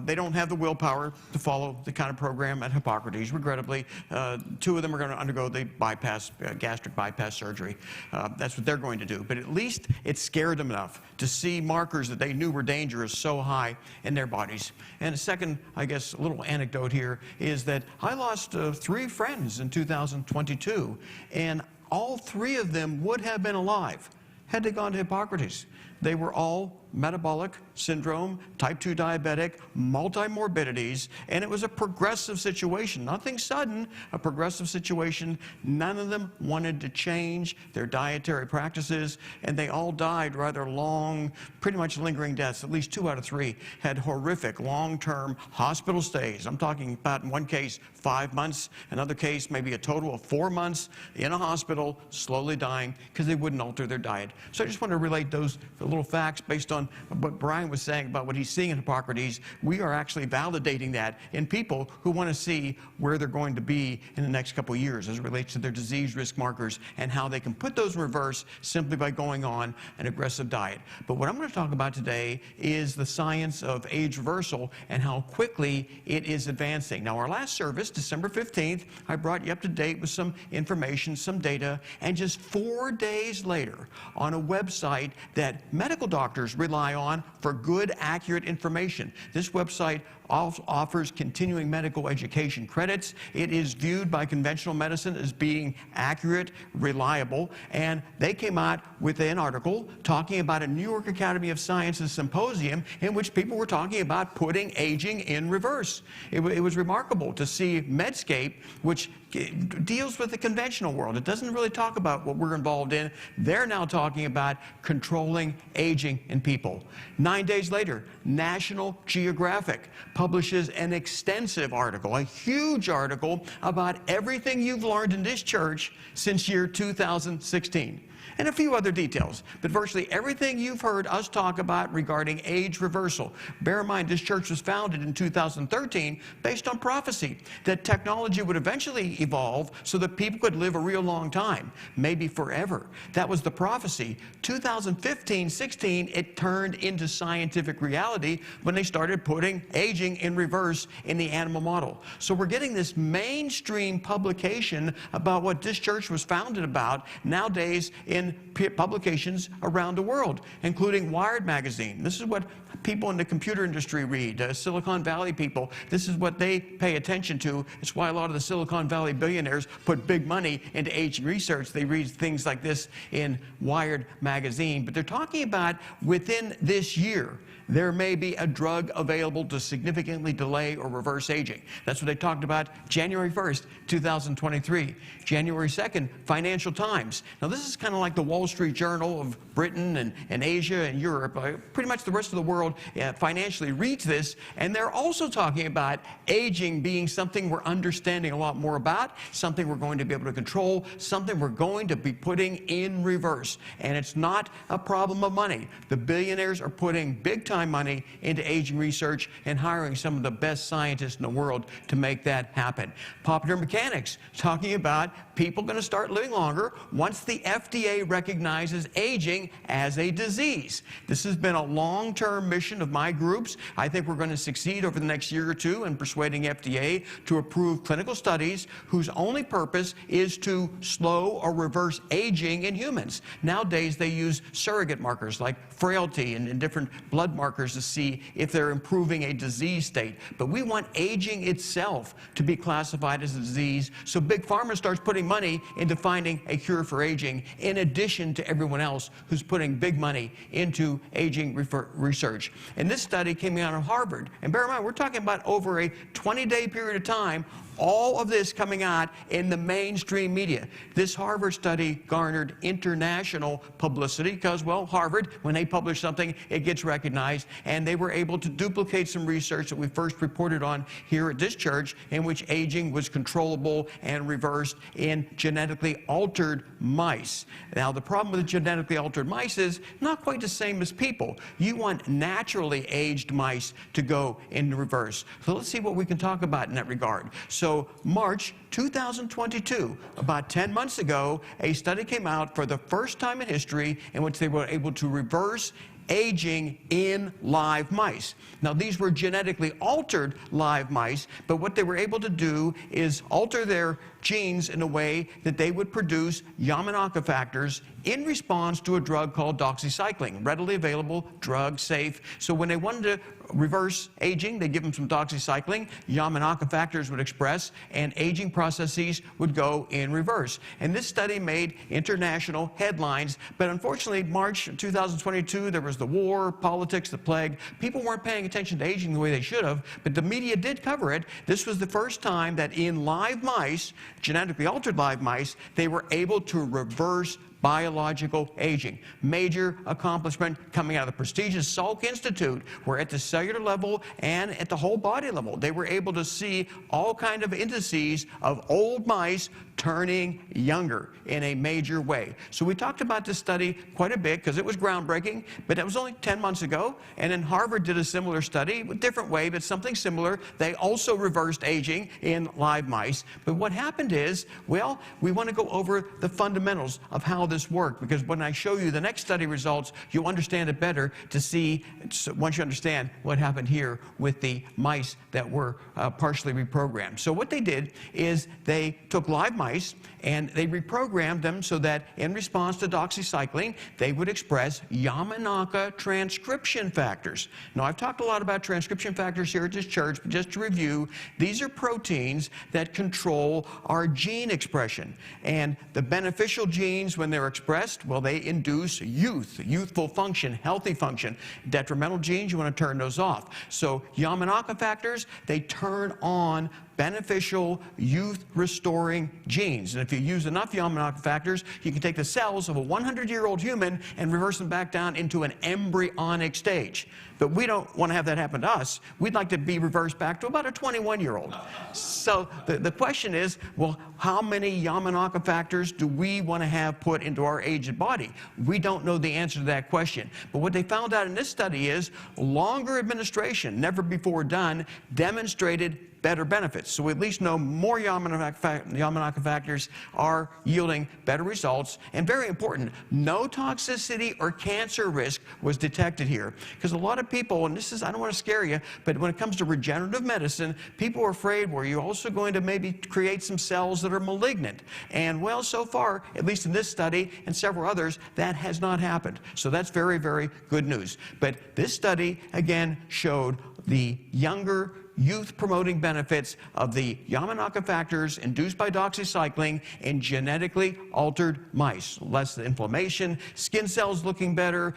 they don't have the willpower to follow the kind of program at Hippocrates, regrettably. 2 of them are going to undergo the gastric bypass surgery. That's what they're going to do. But at least it scared them enough to see markers that they knew were dangerous so high in their bodies. And a second, I guess, little anecdote here is that I lost 3 friends in 2022, and all 3 of them would have been alive had they gone to Hippocrates. They were all metabolic syndrome, type 2 diabetic, multimorbidities, and it was a progressive situation. Nothing sudden, a progressive situation. None of them wanted to change their dietary practices, and they all died rather long, pretty much lingering deaths. At least 2 out of 3 had horrific long-term hospital stays. I'm talking about, in one case, 5 months, another case maybe a total of 4 months in a hospital, slowly dying because they wouldn't alter their diet. So I just want to relate those little facts based on what Brian was saying about what he's seeing in Hippocrates. We are actually validating that in people who want to see where they're going to be in the next couple of years as it relates to their disease risk markers and how they can put those in reverse simply by going on an aggressive diet. But what I'm going to talk about today is the science of age reversal and how quickly it is advancing. Now, our last service, December 15th, I brought you up to date with some information, some data, and just 4 days later, on a website that medical doctors rely on for good, accurate information. This website offers continuing medical education credits. It is viewed by conventional medicine as being accurate, reliable, and they came out with an article talking about a New York Academy of Sciences symposium in which people were talking about putting aging in reverse. It was remarkable to see Medscape, which deals with the conventional world. It doesn't really talk about what we're involved in. They're now talking about controlling aging in people. 9 days later, National Geographic publishes an extensive article, a huge article about everything you've learned in this church since year 2016. And a few other details, but virtually everything you've heard us talk about regarding age reversal. Bear in mind, this church was founded in 2013 based on prophecy that technology would eventually evolve so that people could live a real long time, maybe forever. That was the prophecy. 2015-16, it turned into scientific reality when they started putting aging in reverse in the animal model. So we're getting this mainstream publication about what this church was founded about nowadays in publications around the world, including Wired magazine. This is what people in the computer industry read, Silicon Valley people. This is what they pay attention to. It's why a lot of the Silicon Valley billionaires put big money into aging research. They read things like this in Wired magazine. But they're talking about within this year, there may be a drug available to significantly delay or reverse aging. That's what they talked about January 1st, 2023. January 2nd, Financial Times. Now, this is kind of like the Wall Street Journal of Britain and Asia and Europe, pretty much the rest of the world financially reads this, and they're also talking about aging being something we're understanding a lot more about, something we're going to be able to control, something we're going to be putting in reverse. And it's not a problem of money. The billionaires are putting big-time money into aging research and hiring some of the best scientists in the world to make that happen. Popular mechanics talking about people going to start living longer once the FDA recognizes aging as a disease. This has been a long-term mission of my groups. I think we're going to succeed over the next year or two in persuading FDA to approve clinical studies whose only purpose is to slow or reverse aging in humans. Nowadays, they use surrogate markers like frailty and different blood markers to see if they're improving a disease state. But we want aging itself to be classified as a disease, so Big Pharma starts putting money into finding a cure for aging, in addition to everyone else who's putting big money into aging research. And this study came out of Harvard. And bear in mind, we're talking about over a 20-day period of time, all of this coming out in the mainstream media. This Harvard study garnered international publicity because, well, Harvard, when they publish something, it gets recognized, and they were able to duplicate some research that we first reported on here at this church, in which aging was controllable and reversed in genetically altered mice. Now, the problem with genetically altered mice is not quite the same as people. You want naturally aged mice to go in reverse. So let's see what we can talk about in that regard. So March 2022, about 10 months ago, a study came out for the first time in history in which they were able to reverse aging in live mice. Now, these were genetically altered live mice, but what they were able to do is alter their genes in a way that they would produce Yamanaka factors in response to a drug called doxycycline, readily available, drug, safe. So when they wanted to reverse aging, they give them some doxycycline, Yamanaka factors would express, and aging processes would go in reverse. And this study made international headlines, but unfortunately, March 2022, there was the war, politics, the plague. People weren't paying attention to aging the way they should have, but the media did cover it. This was the first time that in live mice, genetically altered live mice, they were able to reverse biological aging. Major accomplishment coming out of the prestigious Salk Institute, where at the cellular level and at the whole body level, they were able to see all kinds of indices of old mice turning younger in a major way. So we talked about this study quite a bit because it was groundbreaking, but that was only 10 months ago. And then Harvard did a similar study, a different way, but something similar. They also reversed aging in live mice. But what happened is, well, we want to go over the fundamentals of how this worked, because when I show you the next study results, you'll understand it better to see, once you understand what happened here with the mice that were partially reprogrammed. So what they did is they took live mice and they reprogrammed them so that in response to doxycycline, they would express Yamanaka transcription factors. Now, I've talked a lot about transcription factors here at this church, but just to review, these are proteins that control our gene expression. And the beneficial genes, when they're expressed, well, they induce youth, youthful function, healthy function. Detrimental genes, you want to turn those off. So Yamanaka factors, they turn on beneficial youth-restoring genes. And if you use enough Yamanaka factors, you can take the cells of a 100-year-old human and reverse them back down into an embryonic stage. But we don't want to have that happen to us. We'd like to be reversed back to about a 21-year-old. So the question is, well, how many Yamanaka factors do we want to have put into our aged body? We don't know the answer to that question. But what they found out in this study is longer administration, never before done, demonstrated better benefits. So we at least know more Yamanaka factors are yielding better results. And very important, no toxicity or cancer risk was detected here. Because a lot of people, and this is, I don't want to scare you, but when it comes to regenerative medicine, people are afraid, well, you're also going to maybe create some cells that are malignant. And well, so far, at least in this study and several others, that has not happened. So that's very, very good news. But this study, again, showed the younger youth-promoting benefits of the Yamanaka factors induced by doxycycline in genetically altered mice. Less inflammation, skin cells looking better,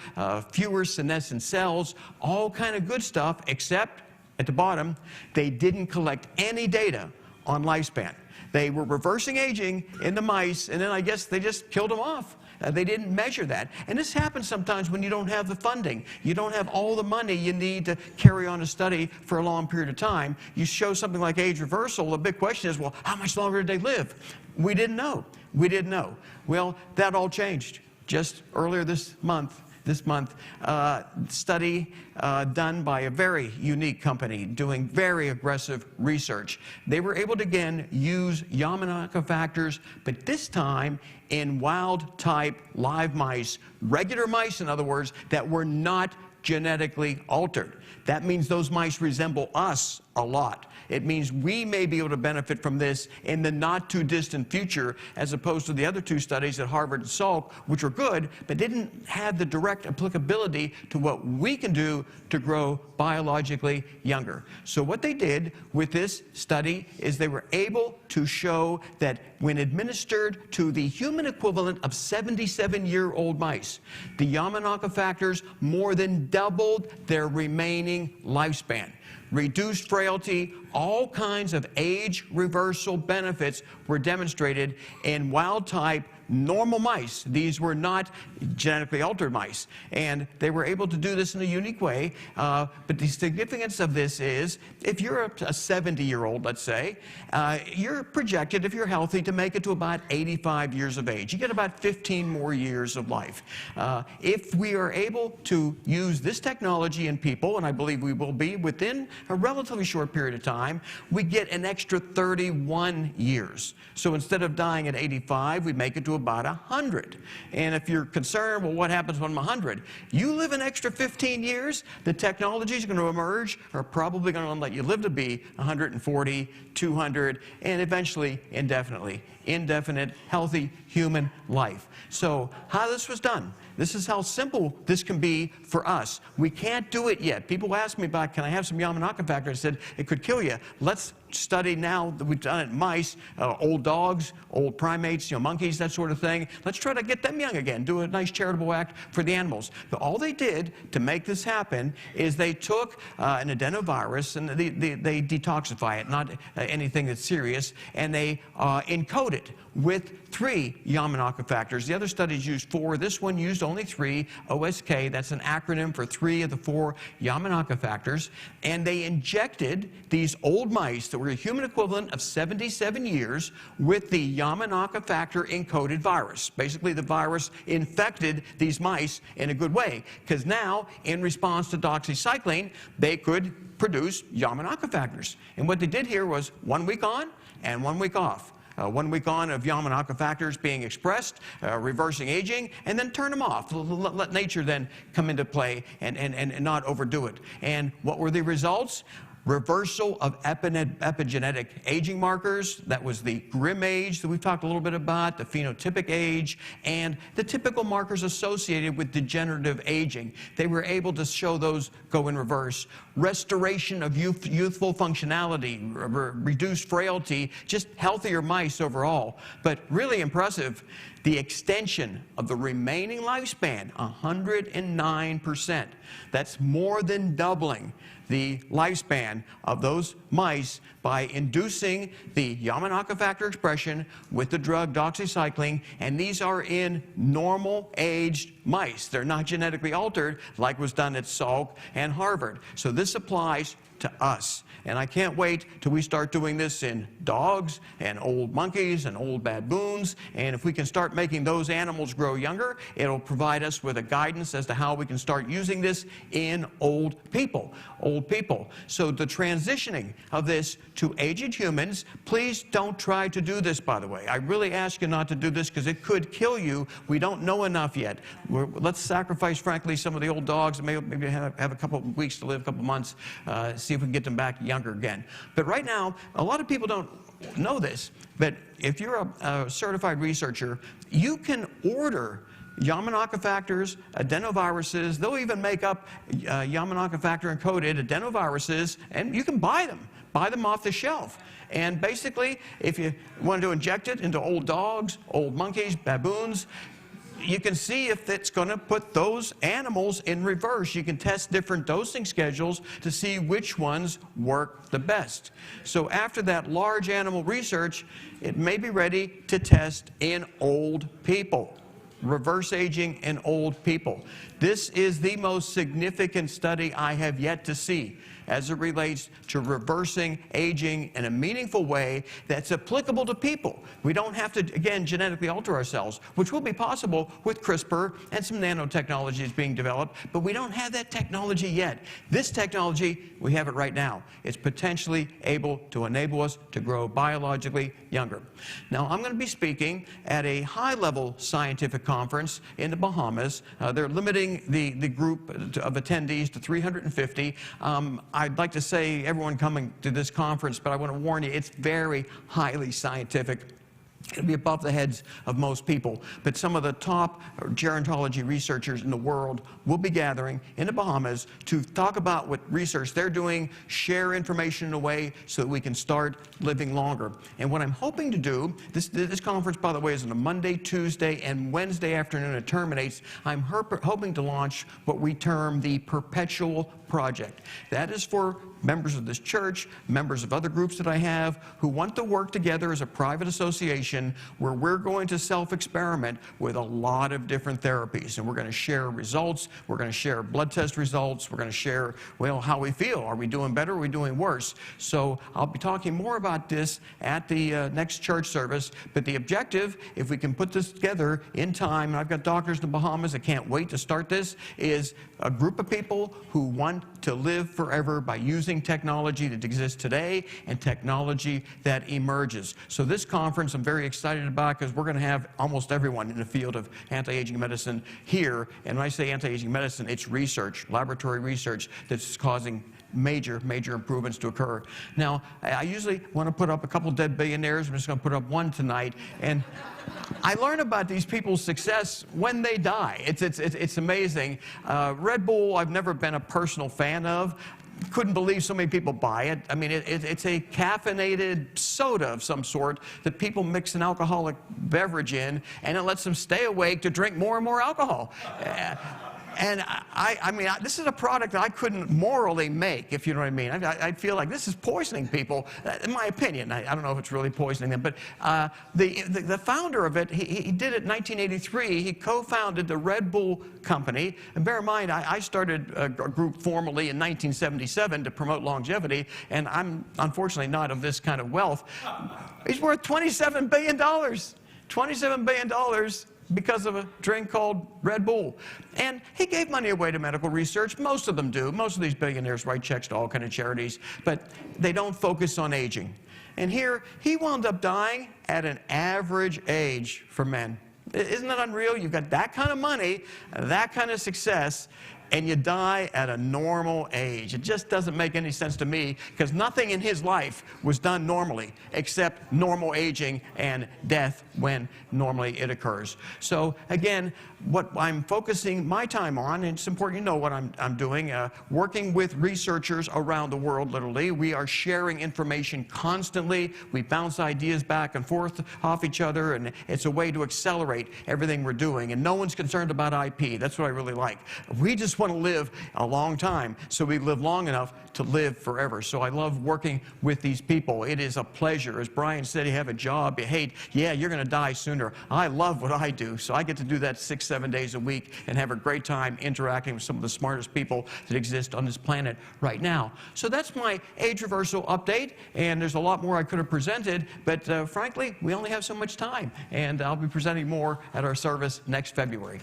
fewer senescent cells, all kind of good stuff, except at the bottom, they didn't collect any data on lifespan. They were reversing aging in the mice, and then I guess they just killed them off. They didn't measure that. And this happens sometimes when you don't have the funding. You don't have all the money you need to carry on a study for a long period of time. You show something like age reversal, the big question is, well, how much longer did they live? We didn't know. We didn't know. Well, that all changed just earlier this month. Study done by a very unique company doing very aggressive research. They were able to, again, use Yamanaka factors, but this time in wild-type live mice, regular mice, in other words, that were not genetically altered. That means those mice resemble us a lot. It means we may be able to benefit from this in the not-too-distant future, as opposed to the other two studies at Harvard and Salk, which were good, but didn't have the direct applicability to what we can do to grow biologically younger. So what they did with this study is they were able to show that when administered to the human equivalent of 77-year-old mice, the Yamanaka factors more than doubled their remaining lifespan. Reduced frailty, all kinds of age reversal benefits were demonstrated in wild-type normal mice. These were not genetically altered mice. And they were able to do this in a unique way. But the significance of this is, if you're a 70-year-old, let's say, you're projected, if you're healthy, to make it to about 85 years of age. You get about 15 more years of life. If we are able to use this technology in people, and I believe we will be within a relatively short period of time, we get an extra 31 years. So instead of dying at 85, we make it to about 100. And if you're concerned, well, what happens when I'm 100? You live an extra 15 years, the technologies going to emerge are probably going to let you live to be 140, 200, and eventually indefinitely. Indefinite, healthy human life. So how this was done, this is how simple this can be for us. We can't do it yet. People ask me about, can I have some Yamanaka factor? I said, it could kill you. Let's study now that we've done it in mice, old dogs, old primates, monkeys, that sort of thing. Let's try to get them young again, do a nice charitable act for the animals. But all they did to make this happen is they took an adenovirus and they detoxify it, not anything that's serious, and they encode it with 3 Yamanaka factors. The other studies used 4. This one used only 3. OSK, that's an acronym for 3 of the 4 Yamanaka factors. And they injected these old mice that were a human equivalent of 77 years with the Yamanaka factor encoded virus. Basically, the virus infected these mice in a good way, because now, in response to doxycycline, they could produce Yamanaka factors. And what they did here was 1 week on and 1 week off. 1 week on of Yamanaka factors being expressed, reversing aging, and then turn them off. Let nature then come into play and not overdo it. And what were the results? Reversal of epigenetic aging markers. That was the grim age that we've talked a little bit about, the phenotypic age, and the typical markers associated with degenerative aging. They were able to show those go in reverse. Restoration of youthful functionality, reduced frailty, just healthier mice overall. But really impressive, the extension of the remaining lifespan, 109%. That's more than doubling the lifespan of those mice by inducing the Yamanaka factor expression with the drug doxycycline, and these are in normal aged mice. They're not genetically altered like was done at Salk and Harvard. So this applies to us. And I can't wait till we start doing this in dogs and old monkeys and old baboons. And if we can start making those animals grow younger, it'll provide us with a guidance as to how we can start using this in old people. Old people. So the transitioning of this to aged humans, please don't try to do this, by the way. I really ask you not to do this because it could kill you. We don't know enough yet. Let's sacrifice, frankly, some of the old dogs and maybe have a couple of weeks to live, a couple of months, see if we can get them back younger again. But right now, a lot of people don't know this, but if you're a certified researcher, you can order Yamanaka factors, adenoviruses. They'll even make up Yamanaka factor encoded adenoviruses, and you can buy them off the shelf. And basically, if you want to inject it into old dogs, old monkeys, baboons, you can see if it's going to put those animals in reverse. You can test different dosing schedules to see which ones work the best. So after that large animal research, it may be ready to test in old people. reverse aging in old people. This is the most significant study I have yet to see as it relates to reversing aging in a meaningful way that's applicable to people. We don't have to, again, genetically alter ourselves, which will be possible with CRISPR and some nanotechnology is being developed, but we don't have that technology yet. This technology, we have it right now. It's potentially able to enable us to grow biologically younger. Now, I'm going to be speaking at a high-level scientific conference in the Bahamas. They're limiting the group of attendees to 350. I'd like to say everyone coming to this conference, but I want to warn you, it's very highly scientific. It'll be above the heads of most people. But some of the top gerontology researchers in the world will be gathering in the Bahamas to talk about what research they're doing, share information in a way so that we can start living longer. And what I'm hoping to do, this conference, by the way, is on a Monday, Tuesday, and Wednesday afternoon. It terminates. I'm hoping to launch what we term the Perpetual Project. That is for members of this church, members of other groups that I have, who want to work together as a private association where we're going to self-experiment with a lot of different therapies. And we're going to share results. We're going to share blood test results. We're going to share, well, how we feel. Are we doing better? Or are we doing worse? So I'll be talking more about this at the next church service. But the objective, if we can put this together in time, and I've got doctors in the Bahamas that can't wait to start this, is a group of people who want to live forever by using technology that exists today and technology that emerges. So this conference I'm very excited about because we're going to have almost everyone in the field of anti-aging medicine here. And when I say anti-aging medicine, it's research, laboratory research that's causing major improvements to occur. Now, I usually want to put up a couple dead billionaires. I'm just going to put up one tonight. And I learn about these people's success when they die. It's amazing. Red Bull, I've never been a personal fan of. Couldn't believe so many people buy it. I mean, it's a caffeinated soda of some sort that people mix an alcoholic beverage in, and it lets them stay awake to drink more and more alcohol. And I mean, this is a product that I couldn't morally make, if you know what I mean. I feel like this is poisoning people, in my opinion. I don't know if it's really poisoning them, but the founder of it, he did it in 1983. He co-founded the Red Bull company. And bear in mind, I started a group formally in 1977 to promote longevity, and I'm unfortunately not of this kind of wealth. He's worth $27 billion. $27 billion. Because of a drink called Red Bull. And he gave money away to medical research. Most of them do. Most of these billionaires write checks to all kinds of charities, but they don't focus on aging. And here, he wound up dying at an average age for men. Isn't that unreal? You've got that kind of money, that kind of success, and you die at a normal age. It just doesn't make any sense to me because nothing in his life was done normally except normal aging and death when normally it occurs. So again, what I'm focusing my time on, and it's important you know what I'm doing, working with researchers around the world, literally. We are sharing information constantly. We bounce ideas back and forth off each other, and it's a way to accelerate everything we're doing. And no one's concerned about IP. That's what I really like. We just want to live a long time, so we live long enough to live forever. So I love working with these people. It is a pleasure. As Brian said, you have a job you hate. Yeah, you're going to die sooner. I love what I do, so I get to do that 6-7 days a week and have a great time interacting with some of the smartest people that exist on this planet right now. So that's my age reversal update, and there's a lot more I could have presented, but frankly, we only have so much time, and I'll be presenting more at our service next February.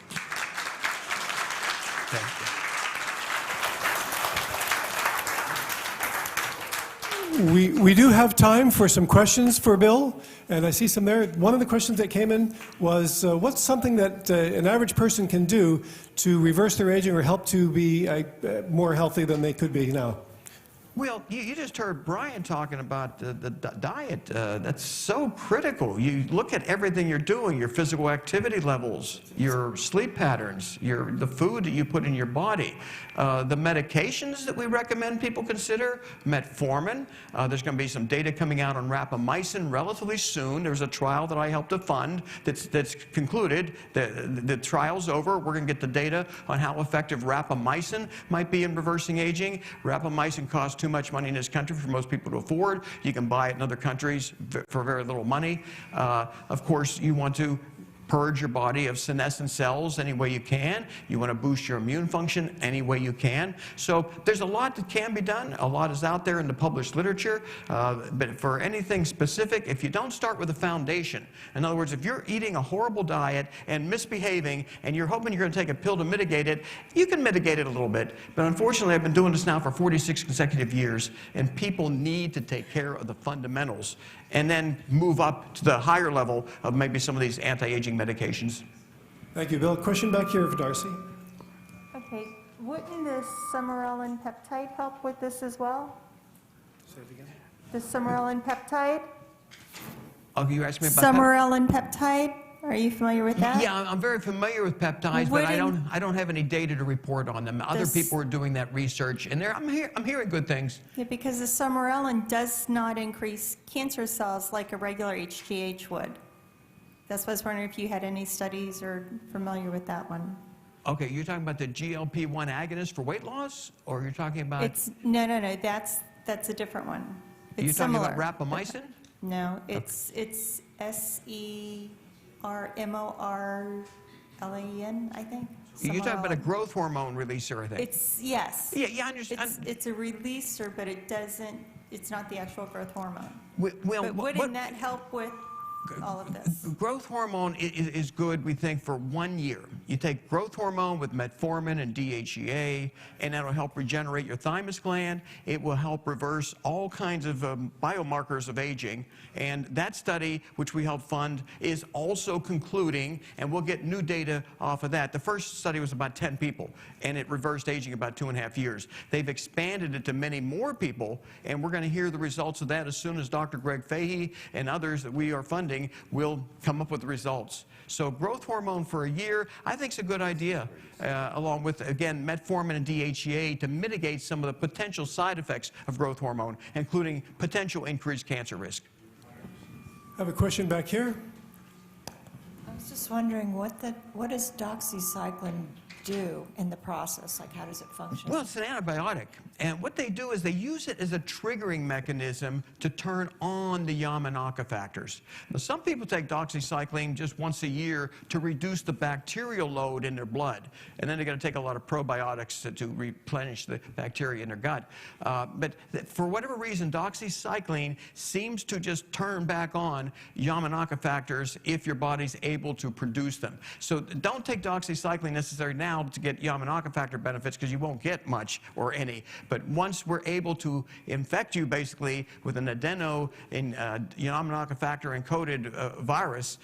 Thank you. We do have time for some questions for Bill, and I see some there. One of the questions that came in was, what's something that an average person can do to reverse their aging or help to be more healthy than they could be now? Well, you just heard Brian talking about the diet. That's so critical. You look at everything you're doing, your physical activity levels, your sleep patterns, the food that you put in your body, the medications that we recommend people consider, metformin. There's going to be some data coming out on rapamycin relatively soon. There's a trial that I helped to fund that's concluded. The trial's over. We're going to get the data on how effective rapamycin might be in reversing aging. Rapamycin costs too much money in this country for most people to afford. You can buy it in other countries for very little money. Of course, you want to purge your body of senescent cells any way you can. You want to boost your immune function any way you can. So there's a lot that can be done. A lot is out there in the published literature. But for anything specific, if you don't start with a foundation, in other words, if you're eating a horrible diet and misbehaving and you're hoping you're going to take a pill to mitigate it, you can mitigate it a little bit. But unfortunately, I've been doing this now for 46 consecutive years, and people need to take care of the fundamentals and then move up to the higher level of maybe some of these anti-aging medications. Thank you, Bill. Question back here for Darcy. Okay, wouldn't the Sumarelin peptide help with this as well? Say it again. The Sumarelin peptide? Oh, you asked me about Sumarelin peptide? Are you familiar with that? Yeah, I'm very familiar with peptides, but I don't have any data to report on them. Other people are doing that research, and I'm hearing good things. Yeah, because the Sumarelin does not increase cancer cells like a regular HGH would. That's why I was wondering if you had any studies or familiar with that one. Okay, you're talking about the GLP-1 agonist for weight loss, or you're talking about? No. That's a different one. It's You're talking similar. about rapamycin? No, it's SERMORLAN, I think. You're talking about a growth hormone releaser, I think. Yes. Yeah, I understand. It's a releaser, but it's not the actual growth hormone. Well, but wouldn't that help with all of this? Growth hormone is good, we think, for 1 year. You take growth hormone with metformin and DHEA, and that'll help regenerate your thymus gland. It will help reverse all kinds of biomarkers of aging. And that study, which we help fund, is also concluding, and we'll get new data off of that. The first study was about 10 people, and it reversed aging about 2.5 years. They've expanded it to many more people, and we're going to hear the results of that as soon as Dr. Greg Fahey and others that we are funding will come up with the results. So growth hormone for a year, I think is a good idea, along with, again, metformin and DHEA to mitigate some of the potential side effects of growth hormone, including potential increased cancer risk. I have a question back here. I was just wondering, what does doxycycline do in the process? Like, how does it function? Well, it's an antibiotic. And what they do is they use it as a triggering mechanism to turn on the Yamanaka factors. Now, some people take doxycycline just once a year to reduce the bacterial load in their blood. And then they're going to take a lot of probiotics to replenish the bacteria in their gut. But for whatever reason, doxycycline seems to just turn back on Yamanaka factors if your body's able to produce them. So don't take doxycycline necessarily now to get Yamanaka factor benefits, because you won't get much or any. But once we're able to infect you basically with an adeno in Yamanaka factor encoded virus,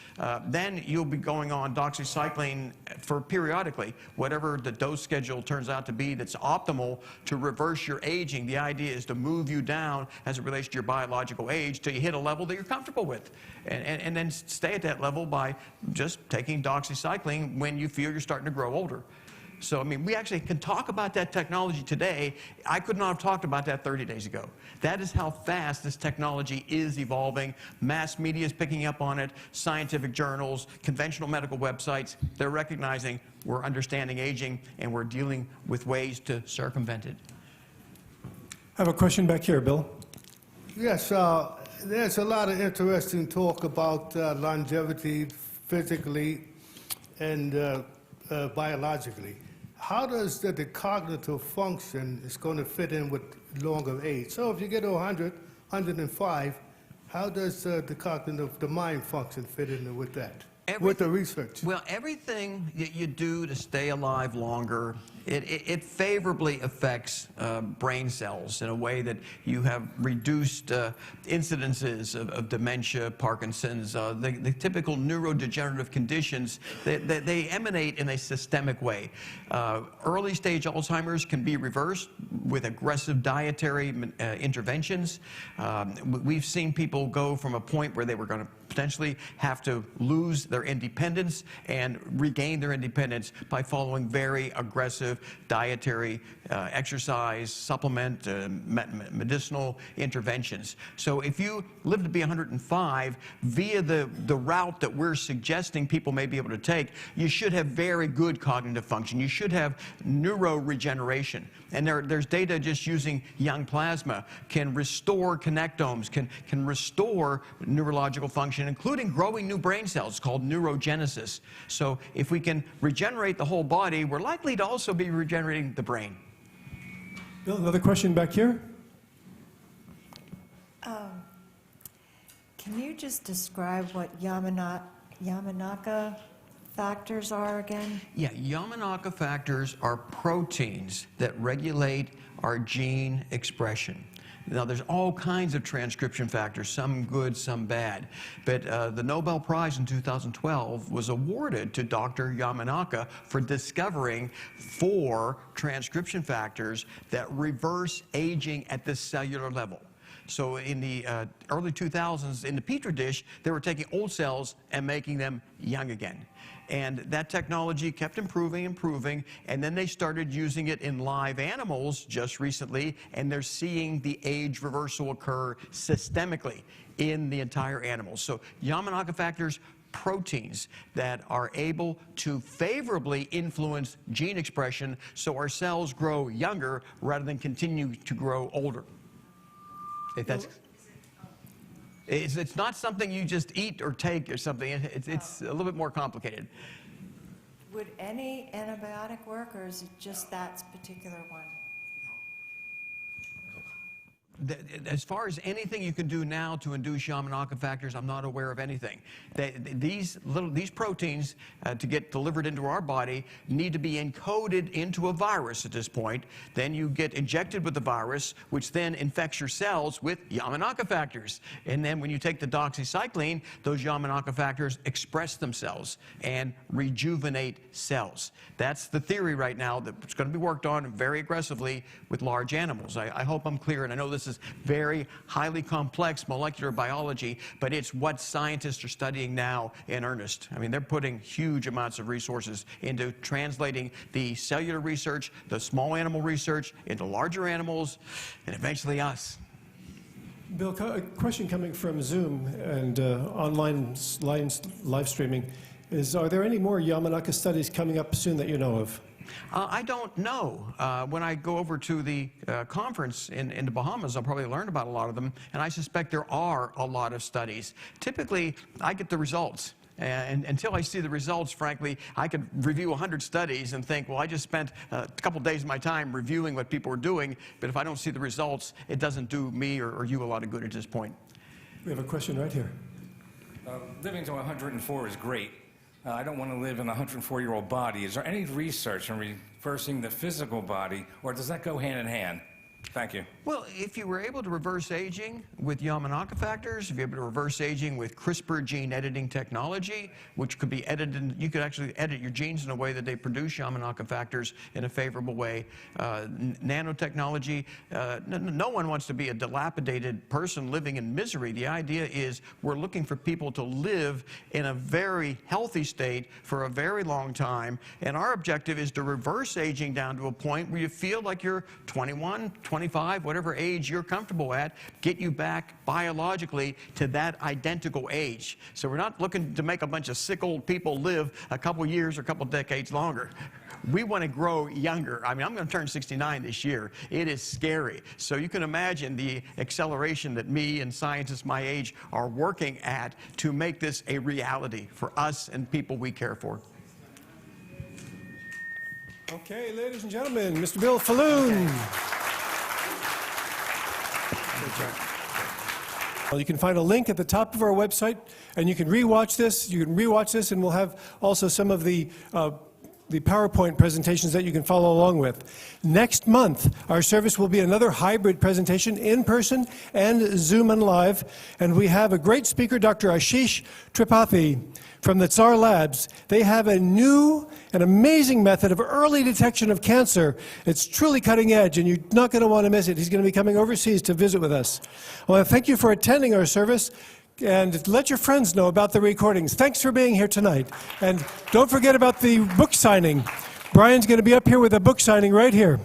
then you'll be going on doxycycline for periodically, whatever the dose schedule turns out to be that's optimal to reverse your aging. The idea is to move you down as it relates to your biological age till you hit a level that you're comfortable with. And then stay at that level by just taking doxycycline when you feel you're starting to grow older. So, I mean, we actually can talk about that technology today. I could not have talked about that 30 days ago. That is how fast this technology is evolving. Mass media is picking up on it. Scientific journals, conventional medical websites, they're recognizing we're understanding aging and we're dealing with ways to circumvent it. I have a question back here, Bill. Yes, there's a lot of interesting talk about longevity physically and biologically. How does the cognitive function is going to fit in with longer age? So if you get to 100, 105, how does the mind function fit in with that? With the research? Well, everything that you do to stay alive longer, it favorably affects brain cells in a way that you have reduced incidences of dementia, Parkinson's, the typical neurodegenerative conditions. They emanate in a systemic way. Early stage Alzheimer's can be reversed with aggressive dietary interventions. We've seen people go from a point where they were going to potentially have to lose their independence and regain their independence by following very aggressive dietary exercise, supplement, medicinal interventions. So if you live to be 105 via the route that we're suggesting people may be able to take, you should have very good cognitive function. You should have neuroregeneration. And there's data just using young plasma can restore connectomes, can restore neurological function function, including growing new brain cells called neurogenesis. So if we can regenerate the whole body, we're likely to also be regenerating the brain. Bill, another question back here. Can you just describe what Yamanaka factors are again? Yeah, Yamanaka factors are proteins that regulate our gene expression. Now, there's all kinds of transcription factors, some good, some bad. But the Nobel Prize in 2012 was awarded to Dr. Yamanaka for discovering 4 transcription factors that reverse aging at the cellular level. So in the early 2000s, in the Petri dish, they were taking old cells and making them young again. And that technology kept improving, and then they started using it in live animals just recently, and they're seeing the age reversal occur systemically in the entire animal. So Yamanaka factors, proteins that are able to favorably influence gene expression so our cells grow younger rather than continue to grow older. If that's, it's not something you just eat or take or something. It's a little bit more complicated. Would any antibiotic work, or is it just that particular one? As far as anything you can do now to induce Yamanaka factors, I'm not aware of anything. These proteins, to get delivered into our body, need to be encoded into a virus at this point. Then you get injected with the virus, which then infects your cells with Yamanaka factors. And then when you take the doxycycline, those Yamanaka factors express themselves and rejuvenate cells. That's the theory right now that's going to be worked on very aggressively with large animals. I hope I'm clear, and I know this is very highly complex molecular biology, but it's what scientists are studying now in earnest. I mean, they're putting huge amounts of resources into translating the cellular research, the small animal research, into larger animals, and eventually us. Bill, a question coming from Zoom and online live streaming is, are there any more Yamanaka studies coming up soon that you know of? I don't know. When I go over to the conference in the Bahamas, I'll probably learn about a lot of them, and I suspect there are a lot of studies. Typically, I get the results. And until I see the results, frankly, I could review 100 studies and think, well, I just spent a couple days of my time reviewing what people are doing, but if I don't see the results, it doesn't do me or you a lot of good at this point. We have a question right here. Living to 104 is great. I don't want to live in a 104-year-old body. Is there any research on reversing the physical body, or does that go hand in hand? Thank you. Well, if you were able to reverse aging with Yamanaka factors, if you're able to reverse aging with CRISPR gene editing technology, which could be edited, you could actually edit your genes in a way that they produce Yamanaka factors in a favorable way. Nanotechnology, no one wants to be a dilapidated person living in misery. The idea is we're looking for people to live in a very healthy state for a very long time, and our objective is to reverse aging down to a point where you feel like you're 21, 25, whatever age you're comfortable at, get you back biologically to that identical age. So we're not looking to make a bunch of sick old people live a couple years or a couple decades longer. We want to grow younger. I mean, I'm going to turn 69 this year. It is scary. So you can imagine the acceleration that me and scientists my age are working at to make this a reality for us and people we care for. Okay, ladies and gentlemen, Mr. Bill Faloon. Well, you can find a link at the top of our website, and you can rewatch this. You can rewatch this, and we'll have also some of the PowerPoint presentations that you can follow along with. Next month, our service will be another hybrid presentation, in person and Zoom and live. And we have a great speaker, Dr. Ashish Tripathi from the Tsar Labs. They have a new and amazing method of early detection of cancer. It's truly cutting edge, and you're not going to want to miss it. He's going to be coming overseas to visit with us. Well, thank you for attending our service. And let your friends know about the recordings. Thanks for being here tonight. And don't forget about the book signing. Brian's going to be up here with a book signing right here.